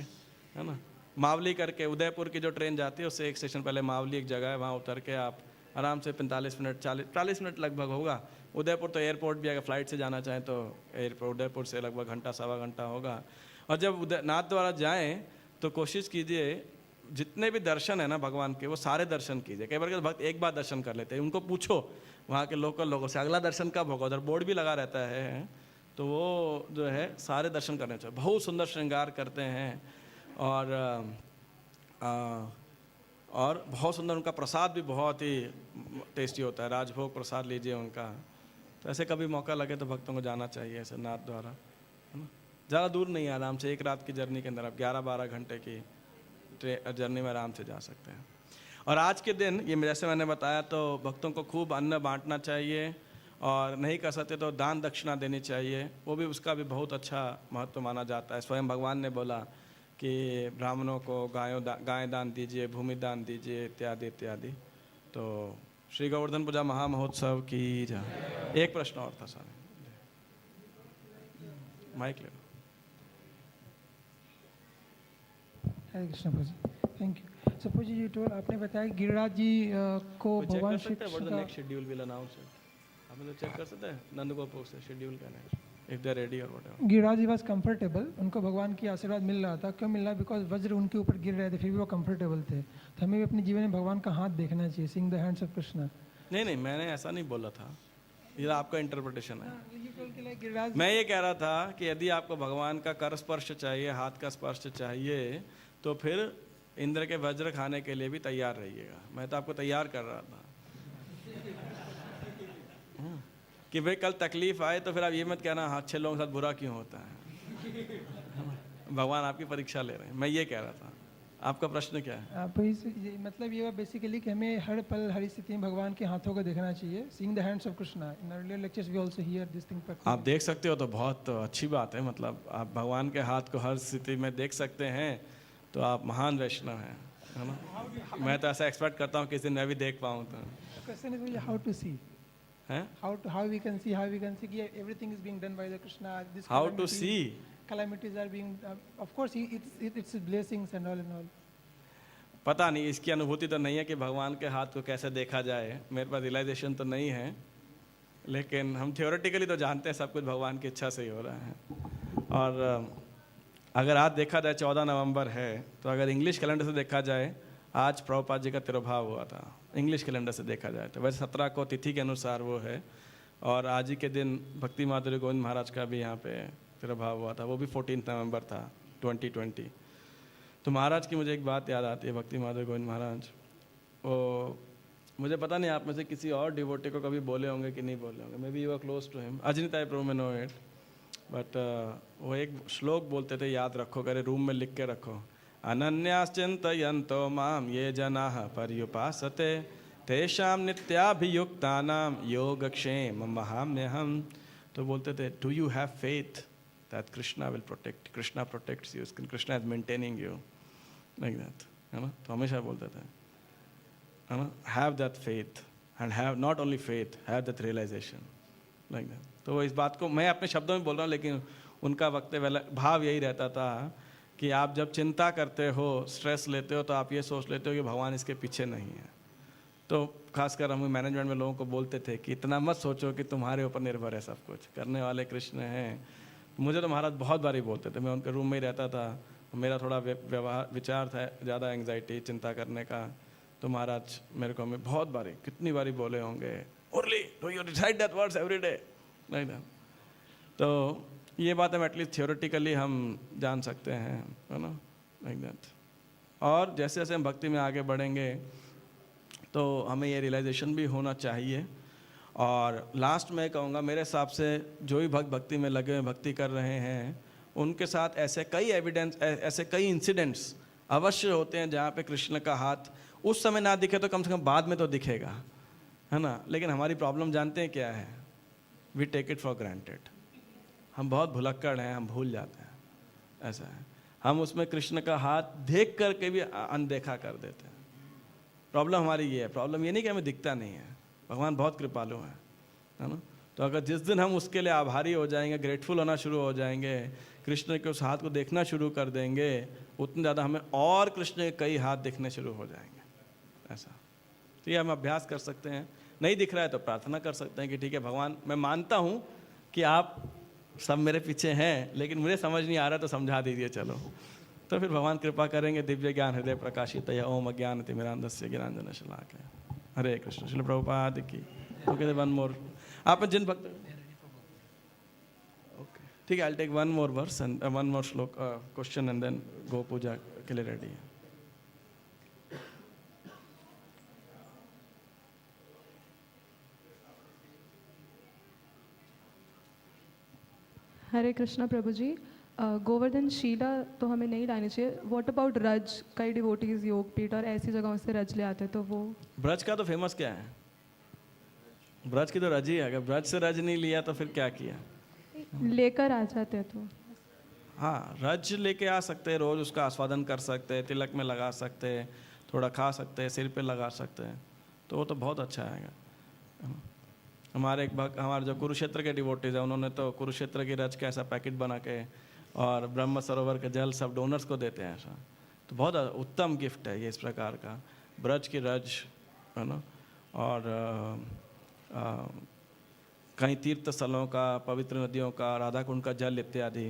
है ना। मावली करके उदयपुर की जो ट्रेन जाती है उससे 1 स्टेशन पहले मावली एक जगह है, वहाँ उतर के आप आराम से 45 मिनट 40 मिनट लगभग होगा। उदयपुर तो एयरपोर्ट भी, अगर फ्लाइट से जाना चाहें तो एयरपोर्ट उदयपुर से लगभग घंटा सवा घंटा होगा। और जब नाथ द्वारा जाएँ तो कोशिश कीजिए जितने भी दर्शन है ना भगवान के, वो सारे दर्शन कीजिए। कई बार के भक्त एक बार दर्शन कर लेते हैं, उनको पूछो वहाँ के लोकल लोगों से अगला दर्शन कब होगा, उधर बोर्ड भी लगा रहता है, तो वो जो है सारे दर्शन करने चाहिए। बहुत सुंदर श्रृंगार करते हैं और बहुत सुंदर उनका प्रसाद भी बहुत ही टेस्टी होता है। राजभोग प्रसाद लीजिए उनका। तो ऐसे कभी मौका लगे तो भक्तों को जाना चाहिए ऐसे नाथ द्वारा, है ना। ज़्यादा दूर नहीं है, आराम से एक रात की जर्नी के अंदर आप 11-12 घंटे की जर्नी में आराम से जा सकते हैं। और आज के दिन ये जैसे मैंने बताया, तो भक्तों को खूब अन्न बांटना चाहिए, और नहीं कर सकते तो दान दक्षिणा देनी चाहिए। वो भी, उसका भी बहुत अच्छा महत्व माना जाता है। स्वयं भगवान ने बोला कि ब्राह्मणों को गाय दान दीजिए, भूमि दान दीजिए, इत्यादि इत्यादि। तो श्री गोवर्धन पूजा महामहोत्सव की जय। एक प्रश्न और था सर, माइक ले लो। हरे कृष्ण पूजी, थैंक यू। सो पूजी जी टोल, आपने बताया गिरिराज जी को भगवान श्री कृष्ण का next schedule will announce it. आप मतलब चेक कर सकते हैं नंदगोप से शेड्यूल का next, if they are ready और whatever. Giriraj ji was comfortable, उनको भगवान की आशीर्वाद मिल रहा था। क्यों मिल रहा? बिकॉज वज्र उनके ऊपर गिर रहे थे, फिर भी वो कंफर्टेबल थे। तो हमें भी अपने जीवन में भगवान का हाथ देखना चाहिए, seeing the hands of Krishna. नहीं, मैंने ऐसा नहीं बोला था, ये आपका इंटरप्रिटेशन है। गिरिराज, मैं ये कह रहा था कि यदि आपको भगवान का कर स्पर्श चाहिए, हाथ का स्पर्श चाहिए, तो फिर इंद्र के वज्र खाने के लिए भी तैयार रहिएगा। मैं तो आपको तैयार कर रहा था कि भाई कल तकलीफ आए तो फिर आप ये मत कहना हाँ अच्छे लोगों के साथ बुरा क्यों होता है। भगवान आपकी परीक्षा ले रहे हैं, मैं ये कह रहा था। आपका प्रश्न क्या है? आप मतलब ये बेसिकली कि हमें हर पल हर स्थिति में भगवान के हाथों को देखना चाहिए, seeing the hands of Krishna. In earlier lectures we also hear this thing. आप देख सकते हो तो बहुत अच्छी बात है। मतलब आप भगवान के हाथ को हर स्थिति में देख सकते हैं, तो आप महान वैष्णव हैं, है ना। मैं तो ऐसा एक्सपेक्ट करता हूँ किसी दिन मैं भी देख पाऊँ। तो question is how to see, how we can see कि everything is being done by the Krishna. How to see? Calamities are being, of course, it's blessings and all. पता नहीं, इसकी अनुभूति तो नहीं है कि भगवान के हाथ को कैसे देखा जाए। मेरे पास रियलाइजेशन तो नहीं है, लेकिन हम थियोरेटिकली तो जानते हैं सब कुछ भगवान की इच्छा से ही हो रहा है। और अगर आज देखा जाए 14 नवंबर है, तो अगर इंग्लिश कैलेंडर से देखा जाए आज प्रभुपाद जी का तिरुभाव हुआ था। इंग्लिश कैलेंडर से देखा जाए तो वैसे 17 को तिथि के अनुसार वो है, और आज ही के दिन भक्ति माधुर्य गोविंद महाराज का भी यहाँ पे प्रभाव हुआ था, वो भी 14 नवंबर था 2020। तो महाराज की मुझे एक बात याद आती है, भक्ति माधुर्य गोविंद महाराज, वो मुझे पता नहीं आप में से किसी और डिवोटी को कभी बोले होंगे कि नहीं बोले होंगे, maybe you are close to him, अजनिताय प्रभु में नो इट, बट वो एक श्लोक बोलते थे, याद रखो, करे रूम में लिख के रखो, अनन्याश्चिन्तयन्तो माम ये जनाः पर्युपासते तेषां नित्याभियुक्तानां योगक्षेम महाम्यहम्। तो बोलते थे, do you have faith that Krishna will protect, Krishna protects you, Krishna is maintaining you, like that, है ना। तो हमेशा बोलते थे, है ना, have that faith and have not only faith, have that realization, like that. तो इस बात को मैं अपने शब्दों में बोल रहा हूँ, लेकिन उनका वक्तव्य भाव यही रहता था कि आप जब चिंता करते हो, स्ट्रेस लेते हो, तो आप ये सोच लेते हो कि भगवान इसके पीछे नहीं है। तो खासकर हम मैनेजमेंट में लोगों को बोलते थे कि इतना मत सोचो कि तुम्हारे ऊपर निर्भर है सब कुछ, करने वाले कृष्ण हैं। मुझे तो महाराज बहुत बारी बोलते थे, मैं उनके रूम में ही रहता था, मेरा थोड़ा व्यवहार विचार था ज़्यादा, एंग्जाइटी, चिंता करने का, तो महाराज मेरे को हमें बहुत बारी, कितनी बारी बोले होंगे, Murli do you recite that words every day, like that. तो ये बात हम एटलीस्ट थियोरेटिकली हम जान सकते हैं, है ना, लाइक दैट। और जैसे जैसे हम भक्ति में आगे बढ़ेंगे तो हमें ये रियलाइजेशन भी होना चाहिए। और लास्ट में कहूँगा, मेरे हिसाब से जो भी भक्त भक्ति में लगे हुए भक्ति कर रहे हैं, उनके साथ ऐसे कई एविडेंस, ऐसे कई इंसिडेंट्स अवश्य होते हैं जहाँ पे कृष्ण का हाथ उस समय ना दिखे तो कम से कम बाद में तो दिखेगा, है ना। लेकिन हमारी प्रॉब्लम जानते हैं क्या है, we take it for granted. हम बहुत भुलक्कड़ हैं, हम भूल जाते हैं, ऐसा है। हम उसमें कृष्ण का हाथ देख करके भी अनदेखा कर देते हैं। प्रॉब्लम हमारी ये है, प्रॉब्लम ये नहीं कि हमें दिखता नहीं है, भगवान बहुत कृपालु है ना। तो अगर जिस दिन हम उसके लिए आभारी हो जाएंगे, ग्रेटफुल होना शुरू हो जाएंगे, कृष्ण के उस हाथ को देखना शुरू कर देंगे, उतने ज़्यादा हमें और कृष्ण के कई हाथ दिखने शुरू हो जाएंगे, ऐसा। तो ये हम अभ्यास कर सकते हैं। नहीं दिख रहा है तो प्रार्थना कर सकते हैं कि ठीक है भगवान, मैं मानता हूँ कि आप सब मेरे पीछे हैं, लेकिन मुझे समझ नहीं आ रहा, तो समझा दीजिए चलो। तो फिर भगवान कृपा करेंगे, दिव्य ज्ञान हृदय प्रकाशित या ओम अज्ञान तिमिरांधस्य ज्ञानांजन शलाकया। हरे कृष्ण। श्रील प्रभुपाद की। Okay, one more. आप जिन भक्त, ओके ठीक है, I will take one more verse and one more shloka question and then go puja के लिए रेडी है। हरे कृष्णा प्रभु जी। गोवर्धन शीला तो हमें नहीं लानी चाहिए। व्हाट अबाउट रज? कई डिवोटीज योगपीठ और ऐसी जगहों से रज ले आते, तो वो ब्रज का तो फेमस क्या है? ब्रज की तो रज ही है। अगर ब्रज से रज नहीं लिया तो फिर क्या किया? लेकर आ जाते हैं तो हाँ, रज लेके आ सकते हैं, रोज उसका आस्वादन कर सकते हैं, तिलक में लगा सकते हैं, थोड़ा खा सकते हैं, सिर पे लगा सकते हैं, तो वो तो बहुत अच्छा आएगा। हमारे एक भक्त, हमारे जो कुरुक्षेत्र के डिवोटीज हैं, उन्होंने तो कुरुक्षेत्र की रज का ऐसा पैकेट बना के और ब्रह्म सरोवर के जल सब डोनर्स को देते हैं ऐसा। तो बहुत उत्तम गिफ्ट है ये इस प्रकार का, ब्रज की रज, है ना। और कहीं तीर्थ स्थलों का, पवित्र नदियों का, राधा कुंड का जल इत्यादि।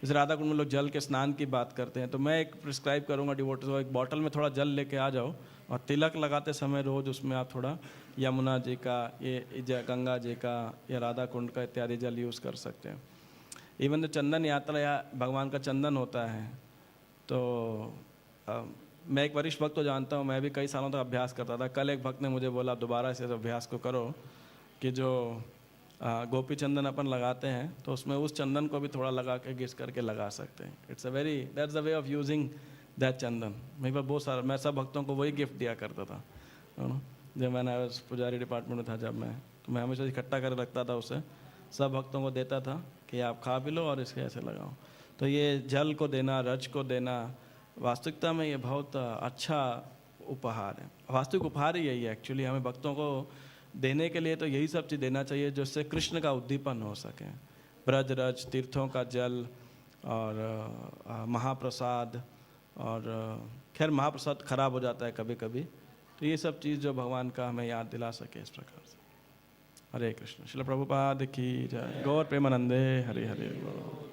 जैसे राधा कुंड में लोग जल के स्नान की बात करते हैं, तो मैं एक प्रिस्क्राइब करूँगा डिवोटीज को, एक बॉटल में थोड़ा जल लेके आ जाओ और तिलक लगाते समय रोज उसमें आप थोड़ा यमुना जी का, ये गंगा जी का या राधा कुंड का इत्यादि जल यूज़ कर सकते हैं। इवन तो चंदन यात्रा या भगवान का चंदन होता है, तो मैं एक वरिष्ठ भक्त को जानता हूँ, मैं भी कई सालों तक अभ्यास करता था। कल एक भक्त ने मुझे बोला दोबारा से अभ्यास को करो कि जो गोपी चंदन अपन लगाते हैं तो उसमें उस चंदन को भी थोड़ा लगा के घिस करके लगा सकते हैं। It's a very, that's the way of using that chandan. मेरे पास बहुत सारा, मैं सब भक्तों को वही गिफ्ट दिया करता था, जब मैंने पुजारी डिपार्टमेंट में था, जब मैं, तो मैं हमेशा इकट्ठा कर रखता था उसे, सब भक्तों को देता था कि आप खा भी लो और इसके ऐसे लगाओ। तो ये जल को देना, रज को देना, वास्तविकता में ये बहुत अच्छा उपहार है। वास्तविक उपहार ही यही है एक्चुअली। हमें भक्तों को देने के लिए तो यही सब चीज़ देना चाहिए जिससे कृष्ण का उद्दीपन हो सके। ब्रज रज, तीर्थों का जल और महाप्रसाद, और खैर महाप्रसाद खराब हो जाता है कभी कभी, तो ये सब चीज़ जो भगवान का हमें याद दिला सके इस प्रकार से। हरे कृष्ण। श्रील प्रभुपाद की जय। गौर प्रेमानंदे। हरे हरे गौर।